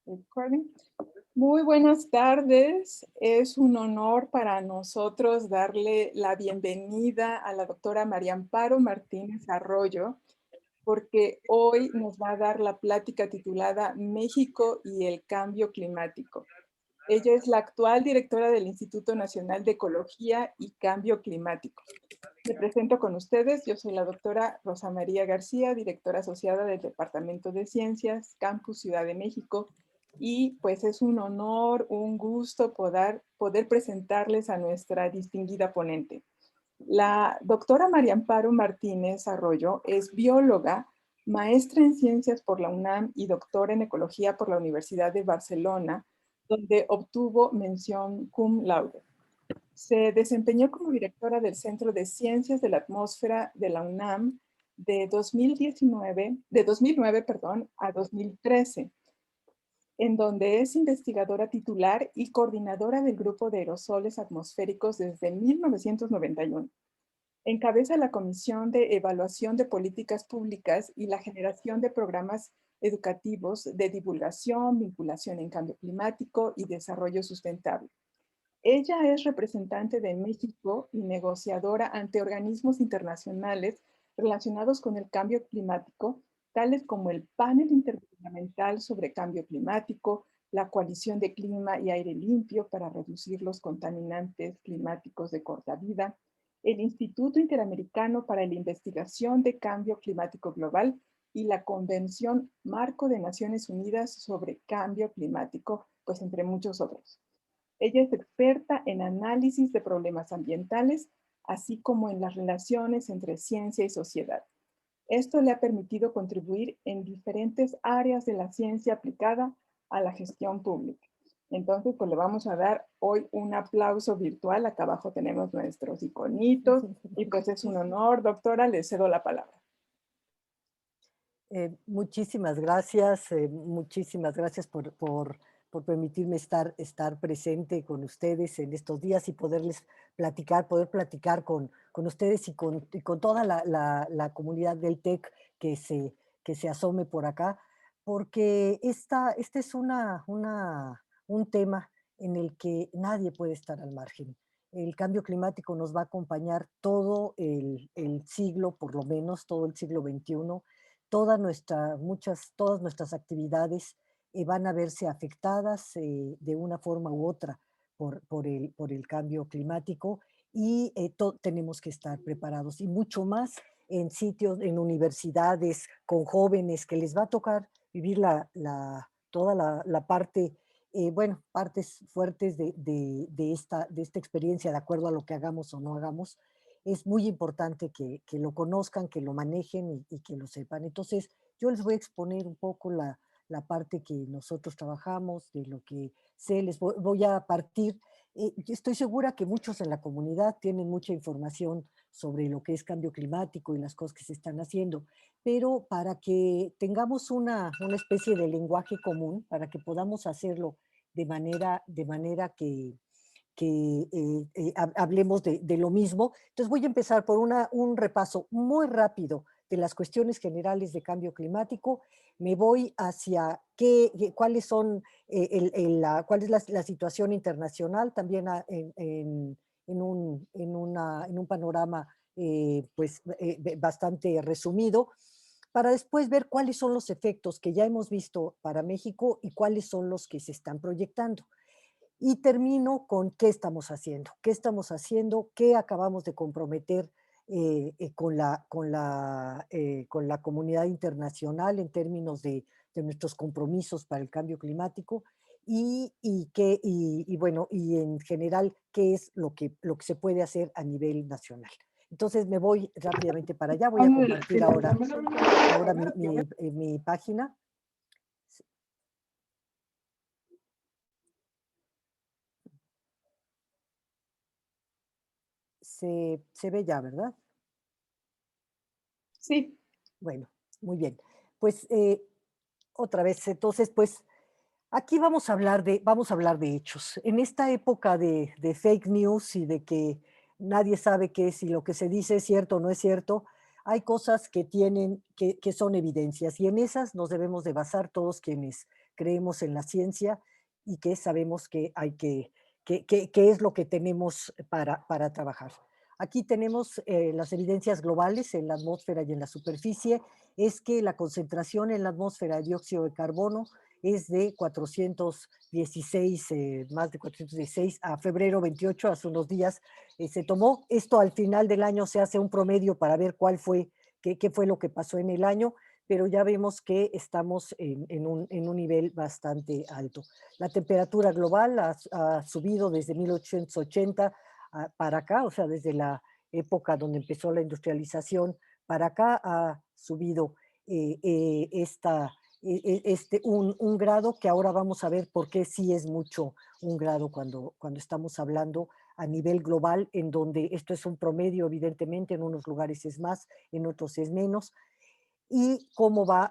Recording. Muy buenas tardes. Es un honor para nosotros darle la bienvenida a la doctora María Amparo Martínez Arroyo, porque hoy nos va a dar la plática titulada México y el cambio climático. Ella es la actual directora del Instituto Nacional de Ecología y Cambio Climático. Me presento con ustedes, yo soy la doctora Rosa María García, directora asociada del Departamento de Ciencias, Campus Ciudad de México, y pues es un honor, un gusto poder presentarles a nuestra distinguida ponente. La doctora María Amparo Martínez Arroyo es bióloga, maestra en ciencias por la UNAM y doctora en ecología por la Universidad de Barcelona, donde obtuvo mención cum laude. Se desempeñó como directora del Centro de Ciencias de la Atmósfera de la UNAM de 2009, a 2013, en donde es investigadora titular y coordinadora del Grupo de Aerosoles Atmosféricos desde 1991. Encabeza la Comisión de Evaluación de Políticas Públicas y la generación de programas educativos de divulgación, vinculación en cambio climático y desarrollo sustentable. Ella es representante de México y negociadora ante organismos internacionales relacionados con el cambio climático, tales como el Panel Intergubernamental sobre Cambio Climático, la Coalición de Clima y Aire Limpio para reducir los contaminantes climáticos de corta vida, el Instituto Interamericano para la Investigación de Cambio Climático Global y la Convención Marco de Naciones Unidas sobre Cambio Climático, pues entre muchos otros. Ella es experta en análisis de problemas ambientales, así como en las relaciones entre ciencia y sociedad. Esto le ha permitido contribuir en diferentes áreas de la ciencia aplicada a la gestión pública. Entonces, pues le vamos a dar hoy un aplauso virtual. Acá abajo tenemos nuestros iconitos y pues es un honor, doctora, le cedo la palabra. Muchísimas gracias por permitirme estar presente con ustedes en estos días y poder platicar con ustedes y con toda la comunidad del TEC que se asome por acá, porque este es un tema en el que nadie puede estar al margen. El cambio climático nos va a acompañar todo el siglo, por lo menos todo el siglo XXI. Todas nuestras actividades van a verse afectadas de una forma u otra por el cambio climático y tenemos que estar preparados y mucho más en sitios, en universidades, con jóvenes que les va a tocar vivir toda la parte, bueno, partes fuertes de esta experiencia, de acuerdo a lo que hagamos o no hagamos. Es muy importante que lo conozcan, que lo manejen y que lo sepan. Entonces, yo les voy a exponer un poco la parte que nosotros trabajamos, de lo que sé, voy a partir. Yo estoy segura que muchos en la comunidad tienen mucha información sobre lo que es cambio climático y las cosas que se están haciendo, pero para que tengamos una especie de lenguaje común, para que podamos hacerlo de manera que hablemos de lo mismo. Entonces voy a empezar por un repaso muy rápido de las cuestiones generales de cambio climático. Me voy hacia cuáles son, cuál es la situación internacional, también en un panorama bastante resumido, para después ver cuáles son los efectos que ya hemos visto para México y cuáles son los que se están proyectando. Y termino con qué acabamos de comprometer con la comunidad internacional en términos de nuestros compromisos para el cambio climático bueno, y en general, qué es lo que se puede hacer a nivel nacional. Entonces me voy rápidamente para allá, voy a compartir ahora mi página. Se ve ya, ¿verdad? Sí. Bueno, muy bien. Pues otra vez, entonces, pues aquí vamos a hablar de hechos. En esta época de fake news y de que nadie sabe qué es, si lo que se dice es cierto o no es cierto, hay cosas que que son evidencias y en esas nos debemos de basar todos quienes creemos en la ciencia y que sabemos que hay que es lo que tenemos para trabajar. Aquí tenemos las evidencias globales en la atmósfera y en la superficie, es que la concentración en la atmósfera de dióxido de carbono es de 416, más de 416 a febrero 28, hace unos días se tomó. Esto al final del año se hace un promedio para ver qué fue lo que pasó en el año, pero ya vemos que estamos en un nivel bastante alto. La temperatura global ha subido desde 1880 para acá, o sea, desde la época donde empezó la industrialización para acá, ha subido un grado que ahora vamos a ver por qué sí es mucho un grado cuando estamos hablando a nivel global, en donde esto es un promedio, evidentemente, en unos lugares es más, en otros es menos, y cómo va,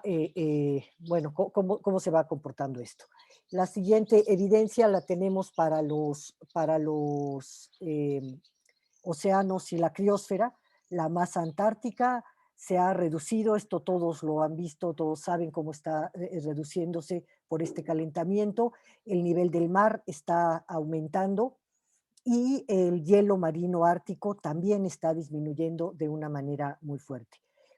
bueno, cómo se va comportando esto. La siguiente evidencia la tenemos para los océanos y la criósfera. La masa antártica se ha reducido, esto todos lo han visto, todos saben cómo está reduciéndose por este calentamiento. El nivel del mar está aumentando y el hielo marino ártico también está disminuyendo de una manera muy fuerte.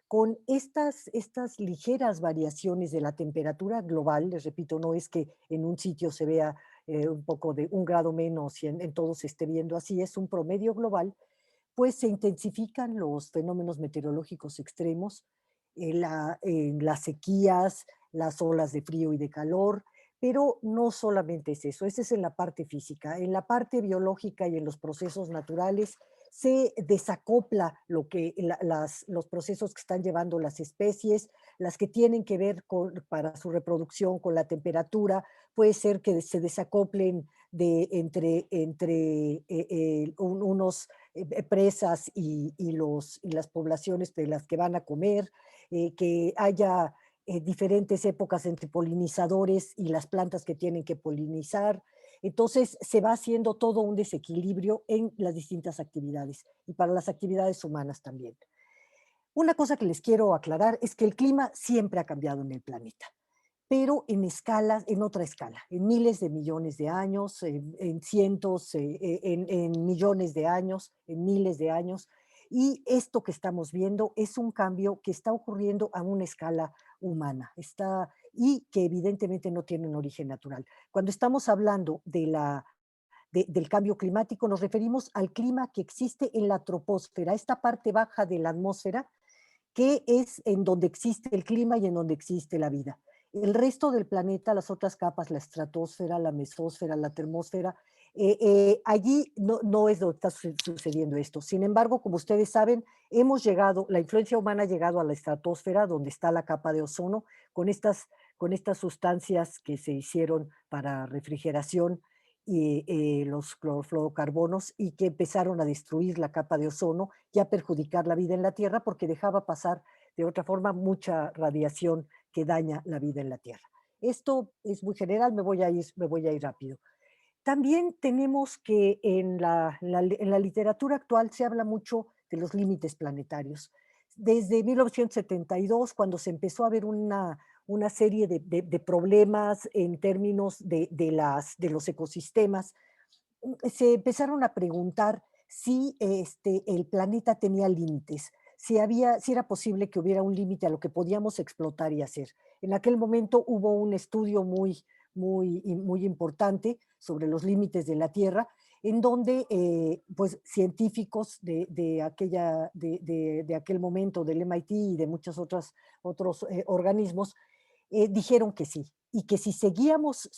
Con estas ligeras variaciones de la temperatura global, les repito, no es que en un sitio se vea un poco de un grado menos y en todo se esté viendo así, es un promedio global, pues se intensifican los fenómenos meteorológicos extremos, las sequías, las olas de frío y de calor, pero no solamente es eso, ese es en la parte física. En la parte biológica y en los procesos naturales se desacopla los procesos que están llevando las especies, las que tienen que ver para su reproducción con la temperatura, puede ser que se desacoplen entre unos presas y las poblaciones de las que van a comer, que haya diferentes épocas entre polinizadores y las plantas que tienen que polinizar. Entonces se va haciendo todo un desequilibrio en las distintas actividades y para las actividades humanas también. Una cosa que les quiero aclarar es que el clima siempre ha cambiado en el planeta, pero en otra escala, en miles de millones de años, en cientos, en millones de años, en miles de años. Y esto que estamos viendo es un cambio que está ocurriendo a una escala humana y que evidentemente no tiene un origen natural. Cuando estamos hablando del cambio climático, nos referimos al clima que existe en la troposfera, esta parte baja de la atmósfera, que es en donde existe el clima y en donde existe la vida. El resto del planeta, las otras capas, la estratosfera, la mesósfera, la termósfera, allí no es donde está sucediendo esto. Sin embargo, como ustedes saben, la influencia humana ha llegado a la estratosfera, donde está la capa de ozono, con estas sustancias que se hicieron para refrigeración y los clorofluorocarbonos y que empezaron a destruir la capa de ozono y a perjudicar la vida en la Tierra porque dejaba pasar de otra forma mucha radiación que daña la vida en la Tierra. Esto es muy general, me voy a ir rápido. También tenemos que en la literatura actual se habla mucho de los límites planetarios. Desde 1972, cuando se empezó a ver una serie de problemas en términos de los ecosistemas, se empezaron a preguntar si el planeta tenía límites, si era posible que hubiera un límite a lo que podíamos explotar y hacer. En aquel momento hubo un estudio muy importante sobre los límites de la Tierra, en donde pues, científicos de aquel momento, del MIT y de muchos otros organismos, dijeron que sí, y que si seguíamos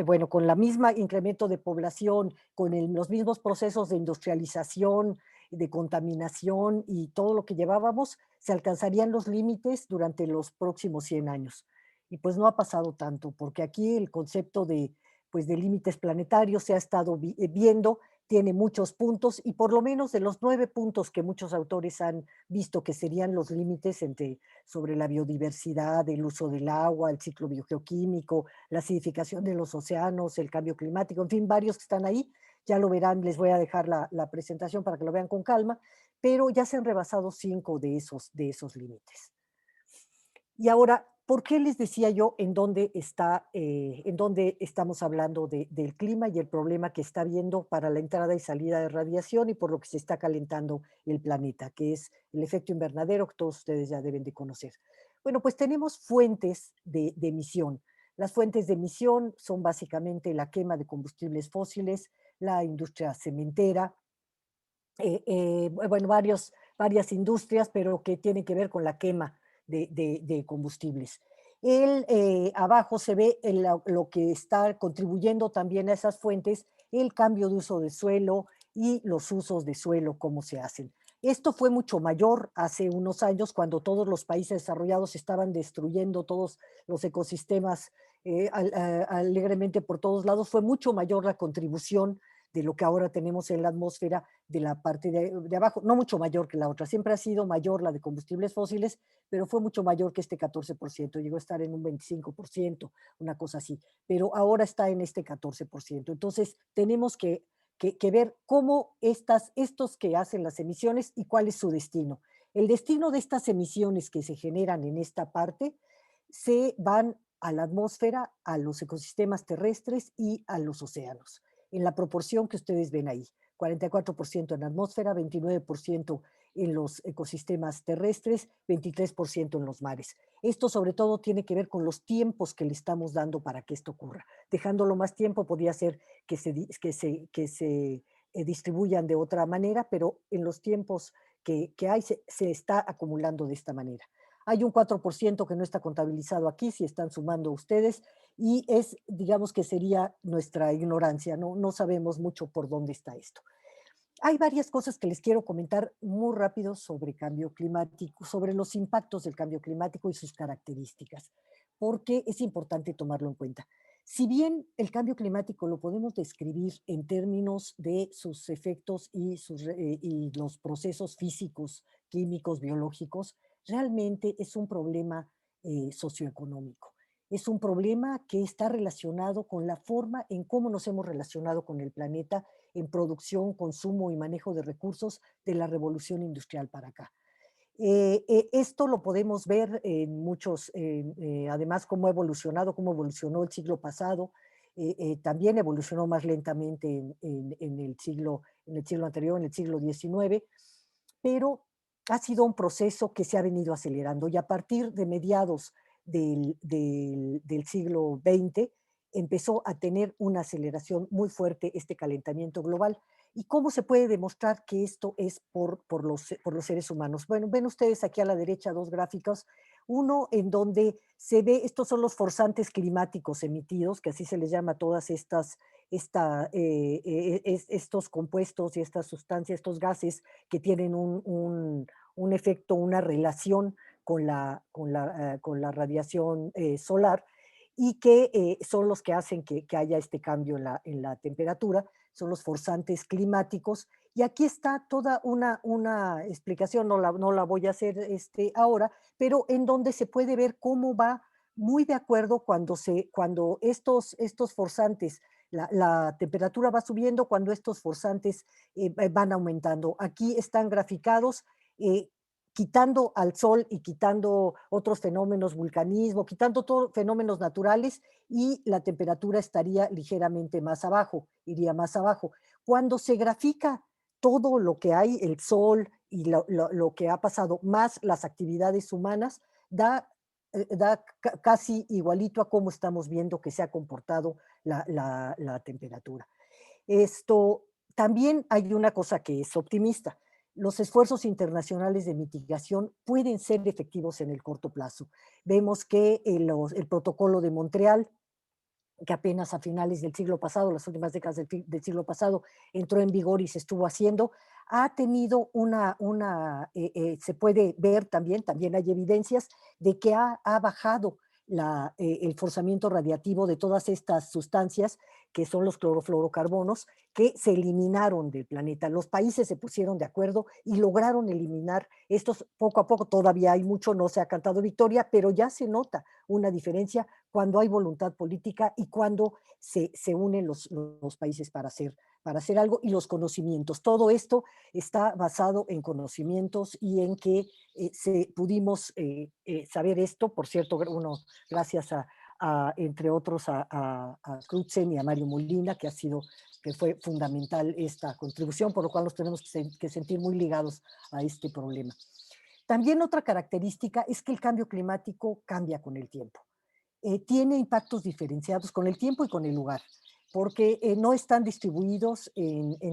bueno, con la misma incremento de población, con los mismos procesos de industrialización, de contaminación y todo lo que llevábamos, se alcanzarían los límites durante los próximos 100 años. Y pues no ha pasado tanto, porque aquí el concepto pues de límites planetarios se ha estado viendo, tiene muchos puntos y por lo menos de los 9 puntos que muchos autores han visto que serían los límites sobre la biodiversidad, el uso del agua, el ciclo biogeoquímico, la acidificación de los océanos, el cambio climático, en fin, varios que están ahí. Ya lo verán, les voy a dejar la presentación para que lo vean con calma, pero ya se han rebasado 5 de esos límites. Y ahora, ¿por qué les decía yo en dónde estamos hablando del clima y el problema que está habiendo para la entrada y salida de radiación y por lo que se está calentando el planeta, que es el efecto invernadero que todos ustedes ya deben de conocer? Bueno, pues tenemos fuentes de emisión. Las fuentes de emisión son básicamente la quema de combustibles fósiles, la industria cementera, bueno, varias industrias, pero que tienen que ver con la quema de combustibles. Abajo se ve lo que está contribuyendo también a esas fuentes, el cambio de uso de suelo y los usos de suelo, cómo se hacen. Esto fue mucho mayor hace unos años cuando todos los países desarrollados estaban destruyendo todos los ecosistemas alegremente por todos lados. Fue mucho mayor la contribución de lo que ahora tenemos en la atmósfera de la parte de abajo, no mucho mayor que la otra, siempre ha sido mayor la de combustibles fósiles, pero fue mucho mayor que este 14%, llegó a estar en un 25%, una cosa así, pero ahora está en este 14%. Entonces, tenemos que ver cómo estos que hacen las emisiones y cuál es su destino. El destino de estas emisiones que se generan en esta parte se van a la atmósfera, a los ecosistemas terrestres y a los océanos en la proporción que ustedes ven ahí. 44% en la atmósfera, 29% en los ecosistemas terrestres, 23% en los mares. Esto sobre todo tiene que ver con los tiempos que le estamos dando para que esto ocurra. Dejándolo más tiempo podría ser que se distribuyan de otra manera, pero en los tiempos que hay se está acumulando de esta manera. Hay un 4% que no está contabilizado aquí, si están sumando ustedes, y digamos que sería nuestra ignorancia, no sabemos mucho por dónde está esto. Hay varias cosas que les quiero comentar muy rápido sobre cambio climático, sobre los impactos del cambio climático y sus características, porque es importante tomarlo en cuenta. Si bien el cambio climático lo podemos describir en términos de sus efectos y los procesos físicos, químicos, biológicos, realmente es un problema socioeconómico. Es un problema que está relacionado con la forma en cómo nos hemos relacionado con el planeta en producción, consumo y manejo de recursos de la revolución industrial para acá. Esto lo podemos ver en además cómo ha evolucionado, cómo evolucionó el siglo pasado, también evolucionó más lentamente en el siglo anterior, en el siglo XIX, pero ha sido un proceso que se ha venido acelerando y a partir de mediados del siglo XX empezó a tener una aceleración muy fuerte este calentamiento global. ¿Y cómo se puede demostrar que esto es por los seres humanos? Bueno, ven ustedes aquí a la derecha dos gráficos, uno en donde se ve, estos son los forzantes climáticos emitidos, que así se les llama a todas estos compuestos y estas sustancias, estos gases que tienen un efecto, una relación con la radiación solar y que son los que hacen que haya este cambio en la temperatura, son los forzantes climáticos. Y aquí está toda una explicación, no la voy a hacer ahora, pero en donde se puede ver cómo va muy de acuerdo cuando estos forzantes, la temperatura va subiendo, cuando estos forzantes van aumentando. Aquí están graficados eh, quitando al sol y quitando otros fenómenos, vulcanismo, quitando todos fenómenos naturales y la temperatura estaría ligeramente más abajo, iría más abajo. Cuando se grafica todo lo que hay, el sol y lo que ha pasado, más las actividades humanas, da casi igualito a cómo estamos viendo que se ha comportado la temperatura. Esto, también hay una cosa que es optimista. Los esfuerzos internacionales de mitigación pueden ser efectivos en el corto plazo. Vemos que el protocolo de Montreal, que apenas a finales del siglo pasado, las últimas décadas del siglo pasado, entró en vigor y se estuvo haciendo, ha tenido se puede ver también hay evidencias de que ha bajado el forzamiento radiativo de todas estas sustancias que son los clorofluorocarbonos que se eliminaron del planeta. Los países se pusieron de acuerdo y lograron eliminar estos poco a poco. Todavía hay mucho, no se ha cantado victoria, pero ya se nota una diferencia cuando hay voluntad política y cuando se unen los países para para hacer algo, y los conocimientos. Todo esto está basado en conocimientos y en que pudimos saber esto, por cierto, uno, gracias entre otros, a Crutzen y a Mario Molina, que fue fundamental esta contribución, por lo cual nos tenemos que sentir muy ligados a este problema. También otra característica es que el cambio climático cambia con el tiempo. Tiene impactos diferenciados con el tiempo y con el lugar, porque no están distribuidos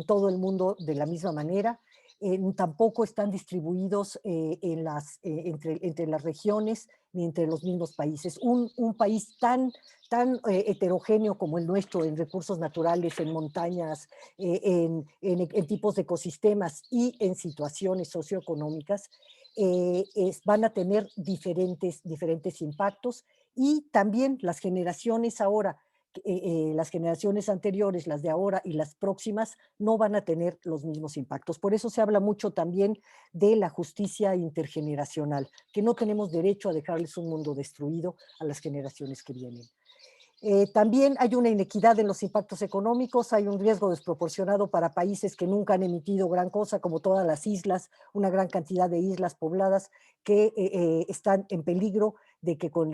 todo el mundo de la misma manera, tampoco están distribuidos entre las regiones ni entre los mismos países. Un país tan heterogéneo como el nuestro en recursos naturales, en montañas, en tipos de ecosistemas y en situaciones socioeconómicas, van a tener diferentes impactos, y también las generaciones ahora, las generaciones anteriores, las de ahora y las próximas, no van a tener los mismos impactos. Por eso se habla mucho también de la justicia intergeneracional, que no tenemos derecho a dejarles un mundo destruido a las generaciones que vienen. También hay una inequidad en los impactos económicos, hay un riesgo desproporcionado para países que nunca han emitido gran cosa, como todas las islas, una gran cantidad de islas pobladas que están en peligro de que con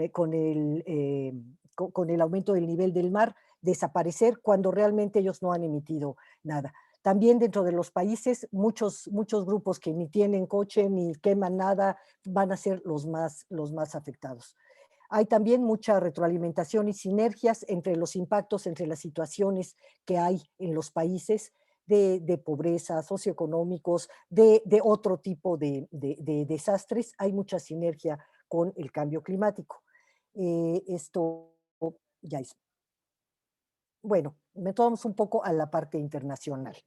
el aumento del nivel del mar desaparecer cuando realmente ellos no han emitido nada. También dentro de los países, muchos grupos que ni tienen coche ni queman nada van a ser los más afectados. Hay también mucha retroalimentación y sinergias entre los impactos, entre las situaciones que hay en los países de pobreza, socioeconómicos, de otro tipo de desastres. Hay mucha sinergia con el cambio climático. Esto ya es. Bueno, metamos un poco a la parte internacional.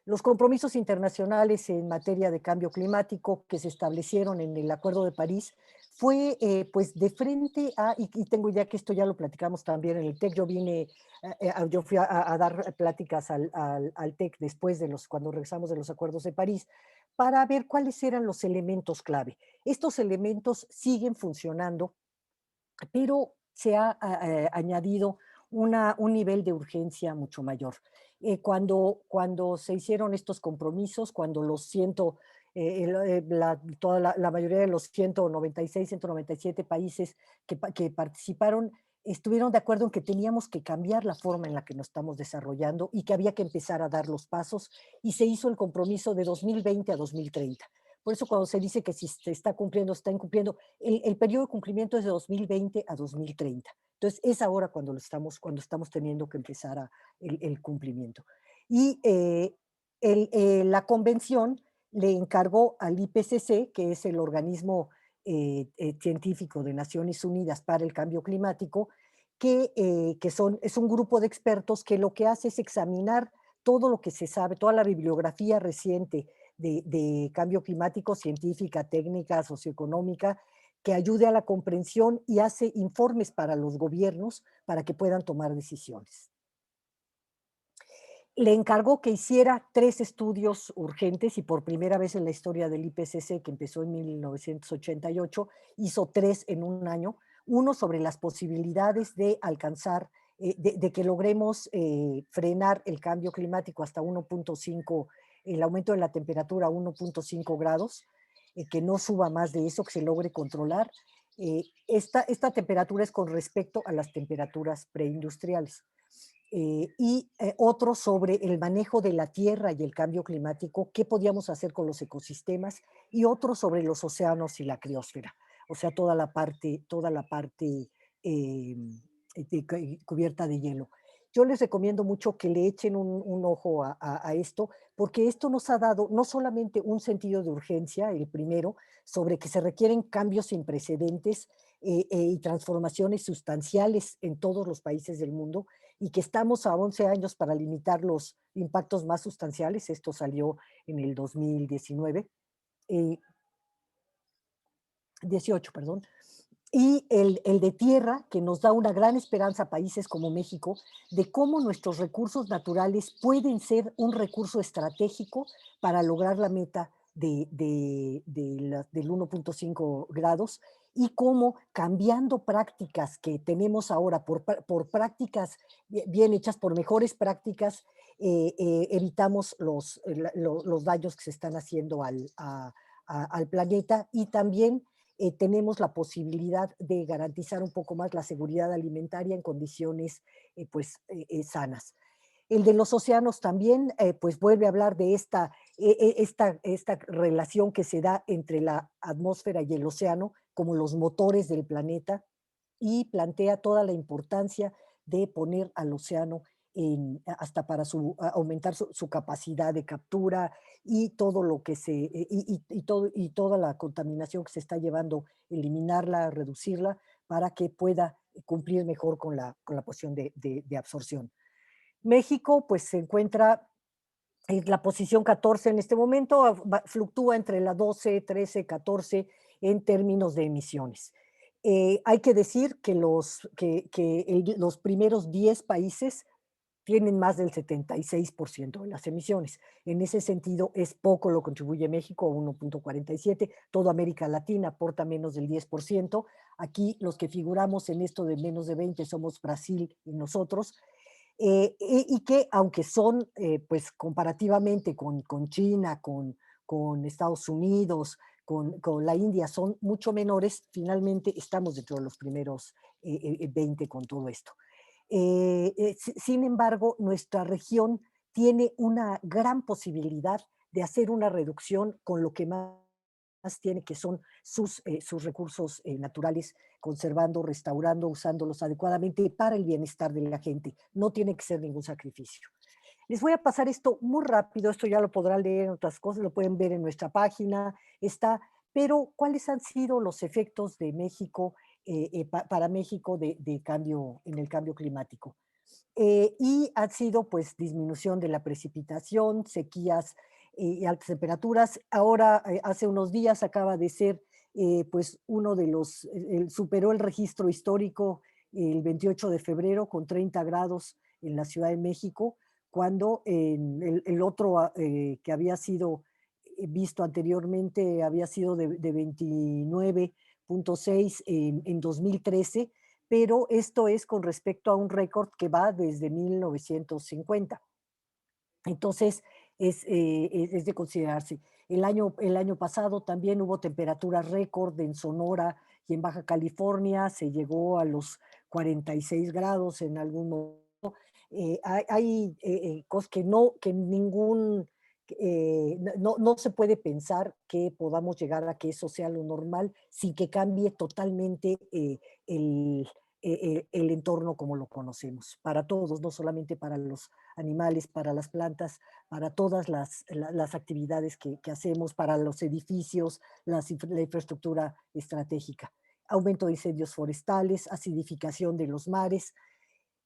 Los compromisos internacionales en materia de cambio climático que se establecieron en el Acuerdo de París fue pues de frente y tengo ya que esto ya lo platicamos también en el TEC, yo fui a dar pláticas al TEC después cuando regresamos de los acuerdos de París, para ver cuáles eran los elementos clave. Estos elementos siguen funcionando, pero se ha añadido un nivel de urgencia mucho mayor. Cuando se hicieron estos compromisos, cuando la mayoría de los 196, 197 países que participaron estuvieron de acuerdo en que teníamos que cambiar la forma en la que nos estamos desarrollando y que había que empezar a dar los pasos, y se hizo el compromiso de 2020 a 2030. Por eso cuando se dice que si se está cumpliendo, está incumpliendo, el periodo de cumplimiento es de 2020 a 2030. Entonces, es ahora cuando estamos teniendo que empezar el cumplimiento. Y la convención le encargó al IPCC, que es el organismo científico de Naciones Unidas para el Cambio Climático, es un grupo de expertos que lo que hace es examinar todo lo que se sabe, toda la bibliografía reciente de cambio climático, científica, técnica, socioeconómica, que ayude a la comprensión y hace informes para los gobiernos para que puedan tomar decisiones. Le encargó que hiciera 3 estudios urgentes, y por primera vez en la historia del IPCC, que empezó en 1988, hizo 3 en un año. Uno sobre las posibilidades de alcanzar, de que logremos frenar el cambio climático hasta 1.5, el aumento de la temperatura a 1.5 grados, que no suba más de eso, que se logre controlar. Esta temperatura es con respecto a las temperaturas preindustriales. Otro sobre el manejo de la tierra y el cambio climático, qué podíamos hacer con los ecosistemas, y otro sobre los océanos y la criósfera, o sea, toda la parte eh, cubierta de hielo. Yo les recomiendo mucho que le echen un ojo a esto, porque esto nos ha dado no solamente un sentido de urgencia, el primero, sobre que se requieren cambios sin precedentes y transformaciones sustanciales en todos los países del mundo, y que estamos a 11 años para limitar los impactos más sustanciales. Esto salió en el 2019, 18, perdón. Y el de tierra, que nos da una gran esperanza a países como México, de cómo nuestros recursos naturales pueden ser un recurso estratégico para lograr la meta del 1.5 grados, y cómo cambiando prácticas que tenemos ahora por prácticas bien hechas, por mejores prácticas, evitamos los daños que se están haciendo al planeta y también tenemos la posibilidad de garantizar un poco más la seguridad alimentaria en condiciones sanas. El de los océanos también, pues vuelve a hablar de esta relación que se da entre la atmósfera y el océano como los motores del planeta y plantea toda la importancia de poner al océano hasta para aumentar su capacidad de captura y todo lo que y toda la contaminación que se está llevando, eliminarla, reducirla, para que pueda cumplir mejor con la posición de absorción. México, pues, se encuentra en la posición 14 en este momento, fluctúa entre la 12, 13, 14 en términos de emisiones. Hay que decir que los primeros 10 países tienen más del 76% de las emisiones. En ese sentido, es poco lo contribuye México, 1,47. Toda América Latina aporta menos del 10%. Aquí los que figuramos en esto de menos de 20 somos Brasil y nosotros, y que aunque son, pues comparativamente con China, con Estados Unidos, con la India, son mucho menores, finalmente estamos dentro de los primeros 20 con todo esto. Sin embargo, nuestra región tiene una gran posibilidad de hacer una reducción con lo que más tiene, que son sus recursos naturales, conservando, restaurando, usándolos adecuadamente para el bienestar de la gente. No tiene que ser ningún sacrificio. Les voy a pasar esto muy rápido, esto ya lo podrán leer en otras cosas, lo pueden ver en nuestra página, está, pero ¿cuáles han sido los efectos de México, para México de cambio, en el cambio climático? Y ha sido pues disminución de la precipitación, sequías y altas temperaturas. Ahora, hace unos días acaba de ser pues uno de superó el registro histórico el 28 de febrero con 30 grados en la Ciudad de México, cuando el otro que había sido visto anteriormente había sido de 29,6 en 2013, pero esto es con respecto a un récord que va desde 1950. Entonces, es de considerarse. El año pasado también hubo temperaturas récord en Sonora y en Baja California, se llegó a los 46 grados en algún momento. Hay cosas que ningún, no se puede pensar que podamos llegar a que eso sea lo normal sin que cambie totalmente el, el entorno como lo conocemos, para todos, no solamente para los animales, para las plantas, para todas las actividades que hacemos, para los edificios, la infraestructura estratégica. Aumento de incendios forestales, acidificación de los mares,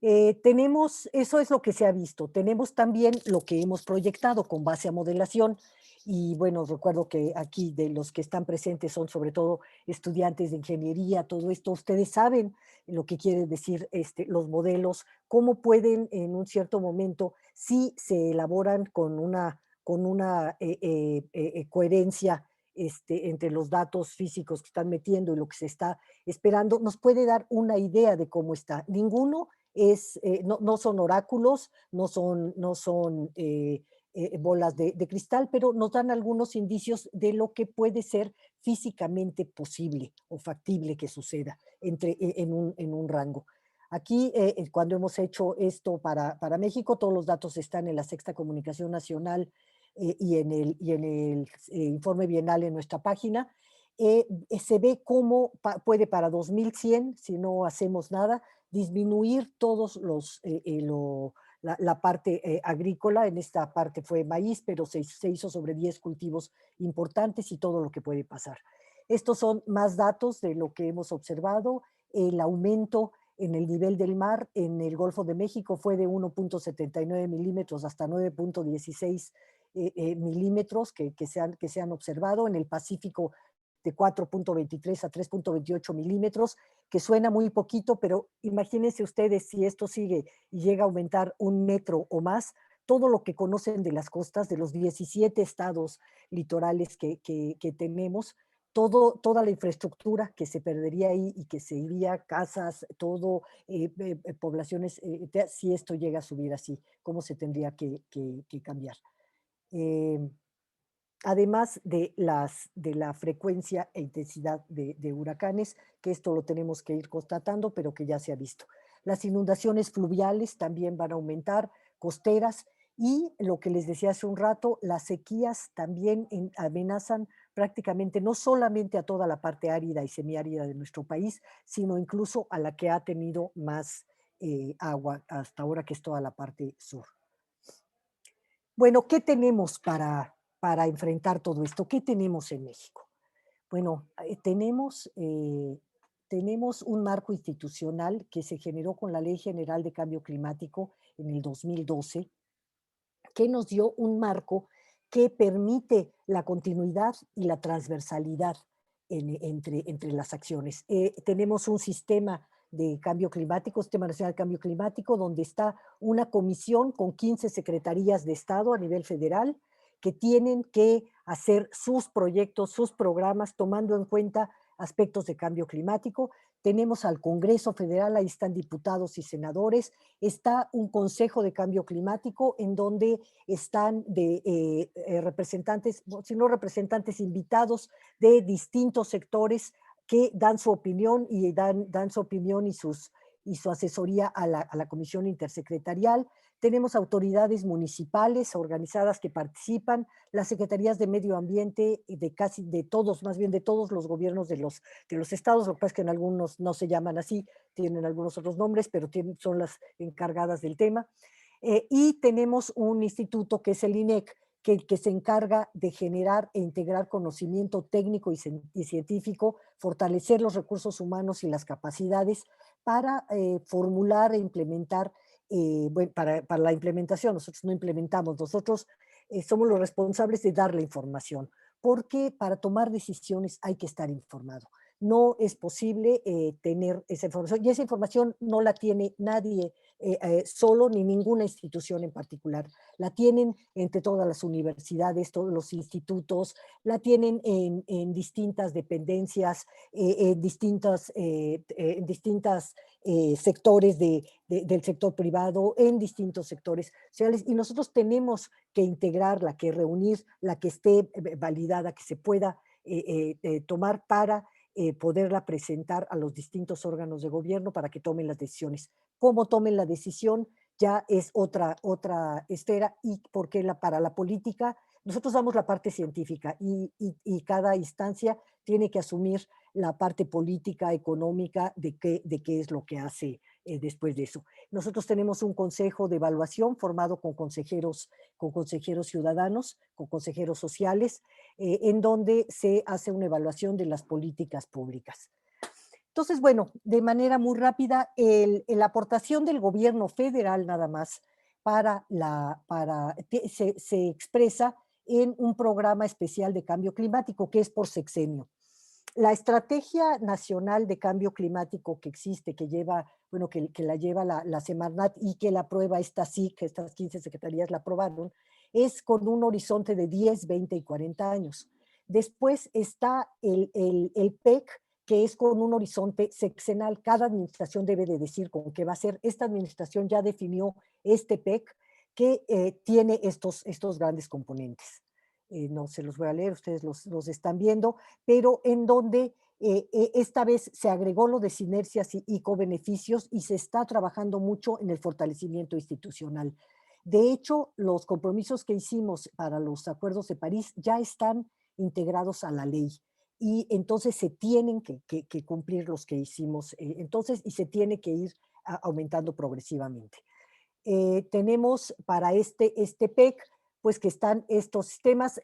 eso es lo que se ha visto. Tenemos también lo que hemos proyectado con base a modelación. Y bueno, recuerdo que aquí de los que están presentes son sobre todo estudiantes de ingeniería, todo esto. Ustedes saben lo que quiere decir los modelos, cómo pueden en un cierto momento, si se elaboran con una coherencia entre los datos físicos que están metiendo y lo que se está esperando, nos puede dar una idea de cómo está. Ninguno no son oráculos, no son bolas de cristal, pero nos dan algunos indicios de lo que puede ser físicamente posible o factible que suceda en un rango. Aquí, cuando hemos hecho esto para México, todos los datos están en la Sexta Comunicación Nacional y en el informe bienal en nuestra página. Se ve cómo puede para 2100, si no hacemos nada, disminuir todos la parte agrícola. En esta parte fue maíz, pero se hizo sobre 10 cultivos importantes y todo lo que puede pasar. Estos son más datos de lo que hemos observado. El aumento en el nivel del mar en el Golfo de México fue de 1,79 milímetros hasta 9,16 milímetros que se han observado. En el Pacífico, de 4,23 a 3,28 milímetros, que suena muy poquito, pero imagínense ustedes si esto sigue y llega a aumentar 1 metro o más, todo lo que conocen de las costas, de los 17 estados litorales que tenemos, toda la infraestructura que se perdería ahí y que se iría, casas, todo, poblaciones, si esto llega a subir así, cómo se tendría que cambiar. Em, Además de la frecuencia e intensidad de huracanes, que esto lo tenemos que ir constatando, pero que ya se ha visto. Las inundaciones fluviales también van a aumentar, costeras, y lo que les decía hace un rato, las sequías también amenazan prácticamente no solamente a toda la parte árida y semiárida de nuestro país, sino incluso a la que ha tenido más agua hasta ahora, que es toda la parte sur. Bueno, ¿qué tenemos para enfrentar todo esto? ¿Qué tenemos en México? Bueno, tenemos un marco institucional que se generó con la Ley General de Cambio Climático en el 2012, que nos dio un marco que permite la continuidad y la transversalidad entre las acciones. Tenemos un sistema de cambio climático, Sistema Nacional de Cambio Climático, donde está una comisión con 15 secretarías de Estado a nivel federal que tienen que hacer sus proyectos, sus programas, tomando en cuenta aspectos de cambio climático. Tenemos al Congreso Federal, ahí están diputados y senadores, está un Consejo de Cambio Climático en donde están representantes, si no representantes, invitados de distintos sectores que dan su opinión y dan su opinión y su asesoría a la Comisión Intersecretarial. Tenemos autoridades municipales organizadas que participan, las secretarías de Medio Ambiente de casi de todos, más bien de todos los gobiernos de los estados, lo que pasa es que en algunos no se llaman así, tienen algunos otros nombres, pero son las encargadas del tema. Y tenemos un instituto que es el INEC, que se encarga de generar e integrar conocimiento técnico y científico, fortalecer los recursos humanos y las capacidades para formular e implementar, bueno, para la implementación. Nosotros no implementamos, nosotros somos los responsables de dar la información, porque para tomar decisiones hay que estar informado. No es posible tener esa información, y esa información no la tiene nadie solo, ni ninguna institución en particular. La tienen entre todas las universidades, todos los institutos, la tienen en distintas dependencias, en distintas sectores del sector privado, en distintos sectores sociales, y nosotros tenemos que integrarla, que reunirla, que esté validada, que se pueda tomar para poderla presentar a los distintos órganos de gobierno para que tomen las decisiones. Cómo tomen la decisión ya es otra esfera, y porque para la política nosotros damos la parte científica y cada instancia tiene que asumir la parte política, económica, de qué es lo que hace después de eso. Nosotros tenemos un consejo de evaluación formado con consejeros ciudadanos, con consejeros sociales, en donde se hace una evaluación de las políticas públicas. Entonces, bueno, de manera muy rápida, la aportación del gobierno federal nada más se expresa en un programa especial de cambio climático que es por sexenio. La estrategia nacional de cambio climático que existe, que lleva, bueno, que la lleva la Semarnat y que la aprueba esta SIC, estas 15 secretarías la aprobaron, es con un horizonte de 10, 20 y 40 años. Después está el PEC, que es con un horizonte sexenal. Cada administración debe de decir con qué va a ser. Esta administración ya definió este PEC que tiene estos grandes componentes. No se los voy a leer, ustedes los están viendo, pero en donde esta vez se agregó lo de sinergias y cobeneficios, y se está trabajando mucho en el fortalecimiento institucional. De hecho, los compromisos que hicimos para los acuerdos de París ya están integrados a la ley, y entonces se tienen que cumplir los que hicimos entonces, y se tiene que ir aumentando progresivamente. Tenemos para este PEC, pues que están estos temas,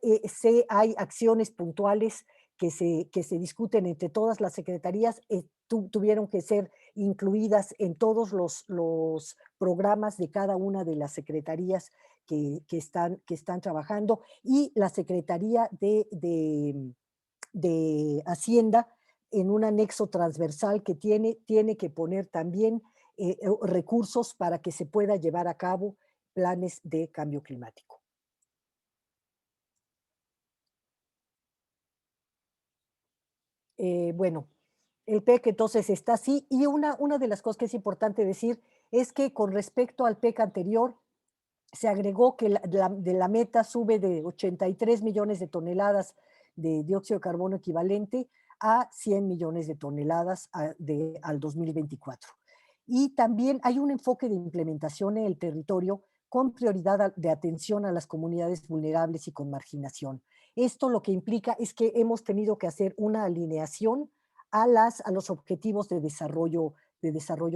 hay acciones puntuales que se discuten entre todas las secretarías, tuvieron que ser incluidas en todos los programas de cada una de las secretarías que están trabajando, y la Secretaría de Hacienda, en un anexo transversal que tiene que poner también recursos para que se pueda llevar a cabo planes de cambio climático. Bueno, el PEC entonces está así. Y una de las cosas que es importante decir es que con respecto al PEC anterior, se agregó que de la meta sube de 83 millones de toneladas de dióxido de carbono equivalente a 100 millones de toneladas al 2024. Y también hay un enfoque de implementación en el territorio con prioridad de atención a las comunidades vulnerables y con marginación. Esto lo que implica es que hemos tenido que hacer una alineación a los objetivos de desarrollo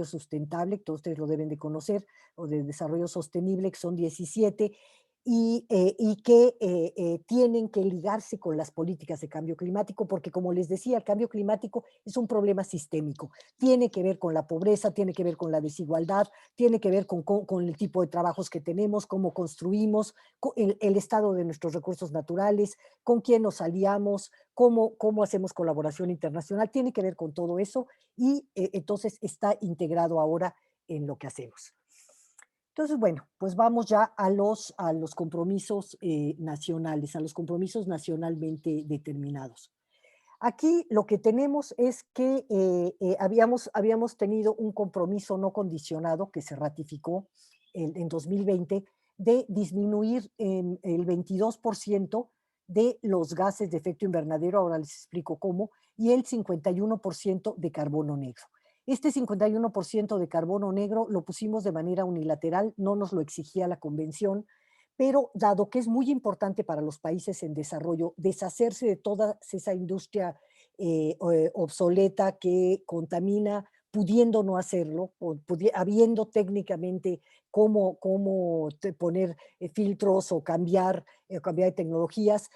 sustentable, todos ustedes lo deben de conocer, o de desarrollo sostenible, que son 17, y que tienen que ligarse con las políticas de cambio climático, porque como les decía, el cambio climático es un problema sistémico. Tiene que ver con la pobreza, tiene que ver con la desigualdad, tiene que ver con el tipo de trabajos que tenemos, cómo construimos, el estado de nuestros recursos naturales, con quién nos aliamos, cómo hacemos colaboración internacional, tiene que ver con todo eso y entonces está integrado ahora en lo que hacemos. Entonces, bueno, pues vamos ya a los compromisos nacionales, a los compromisos nacionalmente determinados. Aquí lo que tenemos es que habíamos tenido un compromiso no condicionado que se ratificó en 2020 de disminuir en el 22% de los gases de efecto invernadero, ahora les explico cómo, y el 51% de carbono negro. Este 51% de carbono negro lo pusimos de manera unilateral, no nos lo exigía la convención, pero dado que es muy importante para los países en desarrollo deshacerse de toda esa industria obsoleta que contamina, pudiendo no hacerlo, habiendo técnicamente cómo poner filtros o cambiar de tecnologías,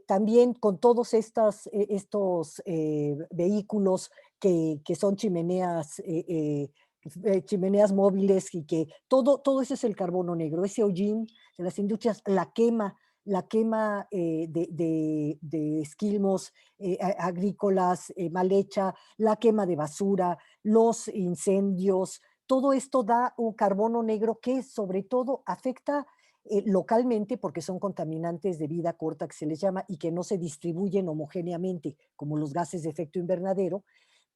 también con todos estos vehículos que son chimeneas móviles y que todo eso es el carbono negro, ese hollín de las industrias, la quema de esquilmos agrícolas mal hecha, la quema de basura, los incendios, todo esto da un carbono negro que sobre todo afecta localmente porque son contaminantes de vida corta que se les llama y que no se distribuyen homogéneamente como los gases de efecto invernadero,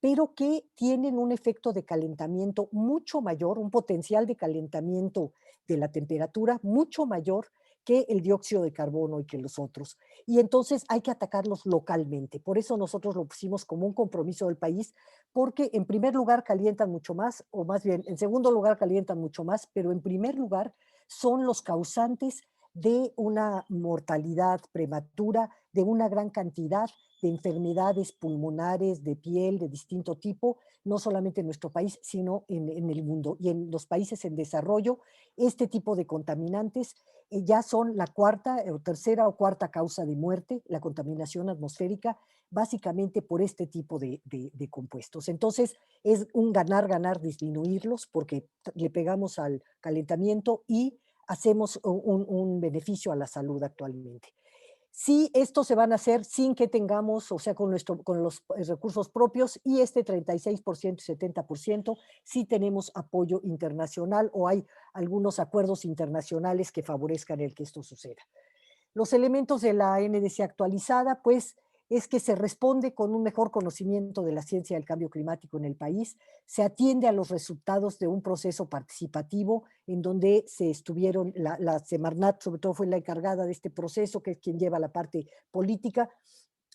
pero que tienen un efecto de calentamiento mucho mayor, un potencial de calentamiento de la temperatura mucho mayor que el dióxido de carbono y que los otros. Y entonces hay que atacarlos localmente. Por eso nosotros lo pusimos como un compromiso del país, porque en primer lugar calientan mucho más, o más bien en segundo lugar calientan mucho más, pero en primer lugar son los causantes de una mortalidad prematura, de una gran cantidad de enfermedades pulmonares, de piel, de distinto tipo, no solamente en nuestro país, sino en el mundo. Y en los países en desarrollo, este tipo de contaminantes ya son la cuarta o tercera o cuarta causa de muerte, la contaminación atmosférica, básicamente por este tipo de compuestos. Entonces, es un ganar-ganar disminuirlos porque le pegamos al calentamiento y hacemos un beneficio a la salud actualmente. Sí, esto se van a hacer sin que tengamos, o sea, con los recursos propios y este 36% y 70% sí tenemos apoyo internacional o hay algunos acuerdos internacionales que favorezcan el que esto suceda. Los elementos de la NDC actualizada, pues, es que se responde con un mejor conocimiento de la ciencia del cambio climático en el país, se atiende a los resultados de un proceso participativo en donde se estuvieron, la Semarnat sobre todo fue la encargada de este proceso, que es quien lleva la parte política,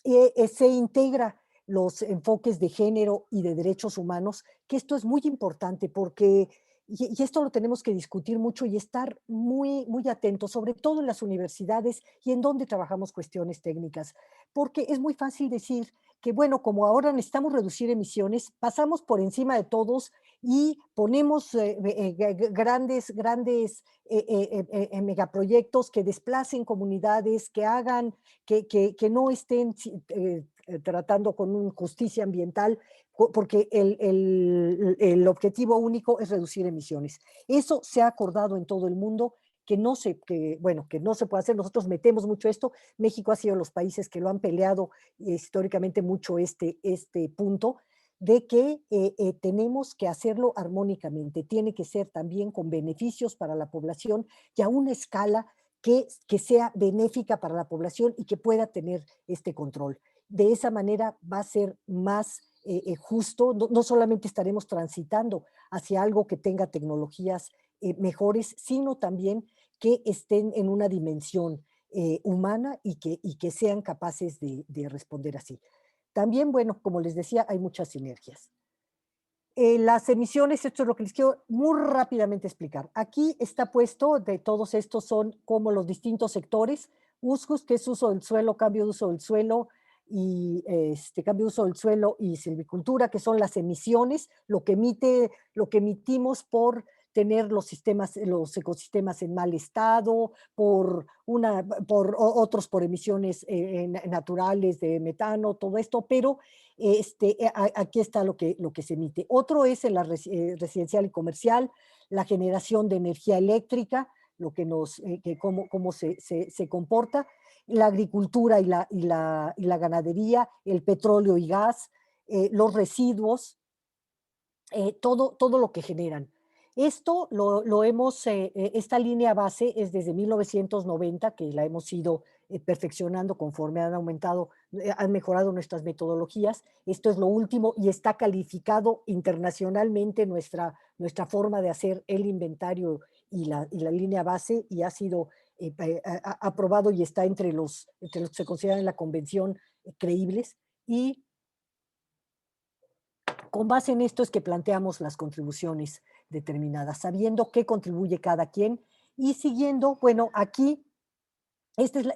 se integra los enfoques de género y de derechos humanos, que esto es muy importante porque, y esto lo tenemos que discutir mucho y estar muy atentos, sobre todo en las universidades y en donde trabajamos cuestiones técnicas, porque es muy fácil decir que, bueno, como ahora necesitamos reducir emisiones, pasamos por encima de todos y ponemos grandes megaproyectos que desplacen comunidades, que hagan que no estén tratando con justicia ambiental, porque el objetivo único es reducir emisiones. Eso se ha acordado en todo el mundo bueno, que no se puede hacer. Nosotros metemos mucho esto. México ha sido los países que lo han peleado históricamente mucho este punto de que tenemos que hacerlo armónicamente. Tiene que ser también con beneficios para la población y a una escala que sea benéfica para la población y que pueda tener este control. de esa manera va a ser más justo, no solamente estaremos transitando hacia algo que tenga tecnologías mejores, sino también que estén en una dimensión humana y que sean capaces de responder así. También, bueno, como les decía, hay muchas sinergias. Las emisiones, esto es lo que les quiero muy rápidamente explicar. Aquí está puesto, de todos estos son como los distintos sectores, USCUS, que es uso del suelo, cambio de uso del suelo, y cambio de uso del suelo y silvicultura, que son las emisiones, lo que emitimos por tener los sistemas, los ecosistemas en mal estado, otros por emisiones naturales de metano, todo esto, pero aquí está lo que se emite. Otro es en la residencial y comercial, la generación de energía eléctrica, lo que cómo se comporta, la agricultura y la ganadería, el petróleo y gas, los residuos, todo lo que generan. Esto lo hemos, esta línea base es desde 1990, que la hemos ido perfeccionando conforme han aumentado, han mejorado nuestras metodologías. Esto es lo último y está calificado internacionalmente nuestra forma de hacer el inventario y la línea base y ha sido aprobado y está entre los que se consideran en la convención creíbles. Y con base en esto es que planteamos las contribuciones determinadas, sabiendo qué contribuye cada quien y siguiendo, bueno, aquí, esto es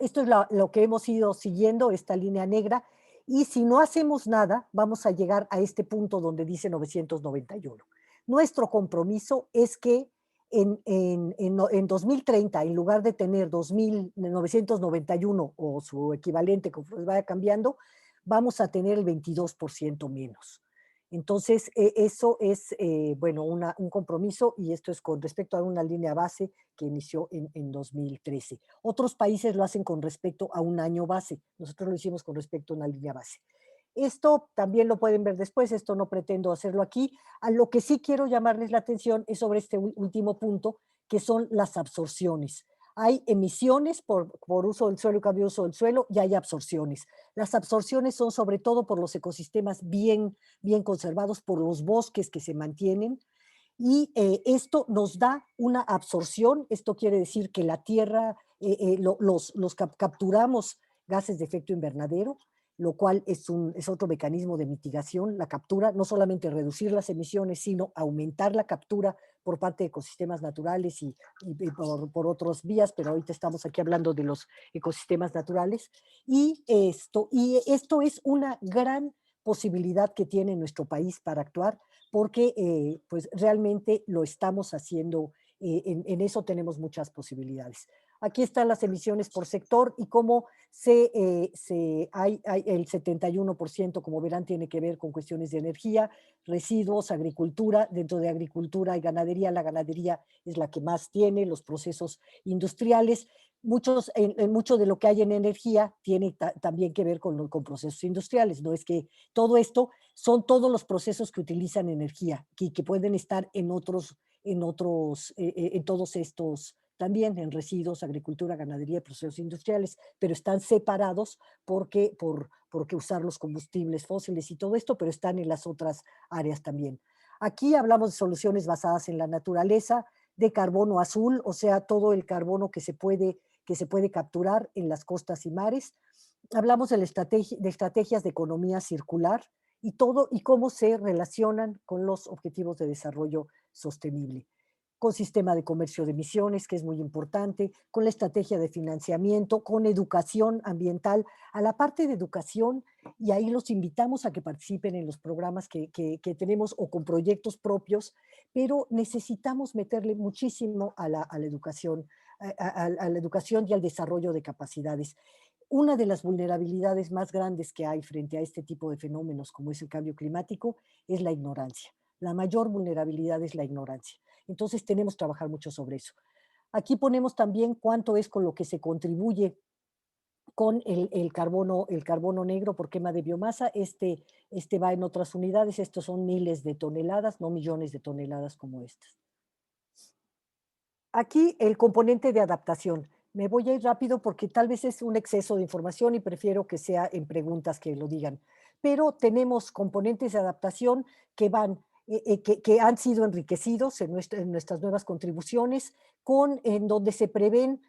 lo que hemos ido siguiendo, esta línea negra, y si no hacemos nada, vamos a llegar a este punto donde dice 991. Nuestro compromiso es que en 2030, en lugar de tener 2.991 o su equivalente, conforme vaya cambiando, vamos a tener el 22% menos. Entonces, eso es, bueno, un compromiso y esto es con respecto a una línea base que inició en 2013. Otros países lo hacen con respecto a un año base. Nosotros lo hicimos con respecto a una línea base. Esto también lo pueden ver después, esto no pretendo hacerlo aquí. A lo que sí quiero llamarles la atención es sobre este último punto, que son las absorciones. Hay emisiones por uso del suelo y cambio de uso del suelo y hay absorciones. Las absorciones son sobre todo por los ecosistemas bien conservados, por los bosques que se mantienen, y esto nos da una absorción, esto quiere decir que la tierra, capturamos gases de efecto invernadero, lo cual es otro mecanismo de mitigación, la captura, no solamente reducir las emisiones, sino aumentar la captura por parte de ecosistemas naturales y por otras vías, pero ahorita estamos aquí hablando de los ecosistemas naturales. Y esto es una gran posibilidad que tiene nuestro país para actuar porque pues realmente lo estamos haciendo, en eso tenemos muchas posibilidades. Aquí están las emisiones por sector y cómo hay el 71%, como verán, tiene que ver con cuestiones de energía, residuos, agricultura. Dentro de agricultura y ganadería, la ganadería es la que más tiene, los procesos industriales. Mucho de lo que hay en energía tiene también que ver con procesos industriales. No es que todo esto son todos los procesos que utilizan energía, que pueden estar en todos estos también, en residuos, agricultura, ganadería, procesos industriales, pero están separados porque usar los combustibles fósiles y todo esto, pero están en las otras áreas también. Aquí hablamos de soluciones basadas en la naturaleza, de carbono azul, o sea, todo el carbono que se puede capturar en las costas y mares. Hablamos de estrategias de economía circular, y todo y cómo se relacionan con los objetivos de desarrollo sostenible, con sistema de comercio de emisiones, que es muy importante, con la estrategia de financiamiento, con educación ambiental. A la parte de educación, y ahí los invitamos a que participen en los programas que tenemos o con proyectos propios, pero necesitamos meterle muchísimo a la educación, a la educación y al desarrollo de capacidades. Una de las vulnerabilidades más grandes que hay frente a este tipo de fenómenos como es el cambio climático es la ignorancia. La mayor vulnerabilidad es la ignorancia. Entonces tenemos que trabajar mucho sobre eso. Aquí ponemos también cuánto es con lo que se contribuye con el carbono negro por quema de biomasa. Este va en otras unidades, estos son miles de toneladas, no millones de toneladas como estas. Aquí el componente de adaptación. Me voy a ir rápido porque tal vez es un exceso de información y prefiero que sea en preguntas que lo digan. Pero tenemos componentes de adaptación que van, que han sido enriquecidos en nuestras nuevas contribuciones, en donde se prevén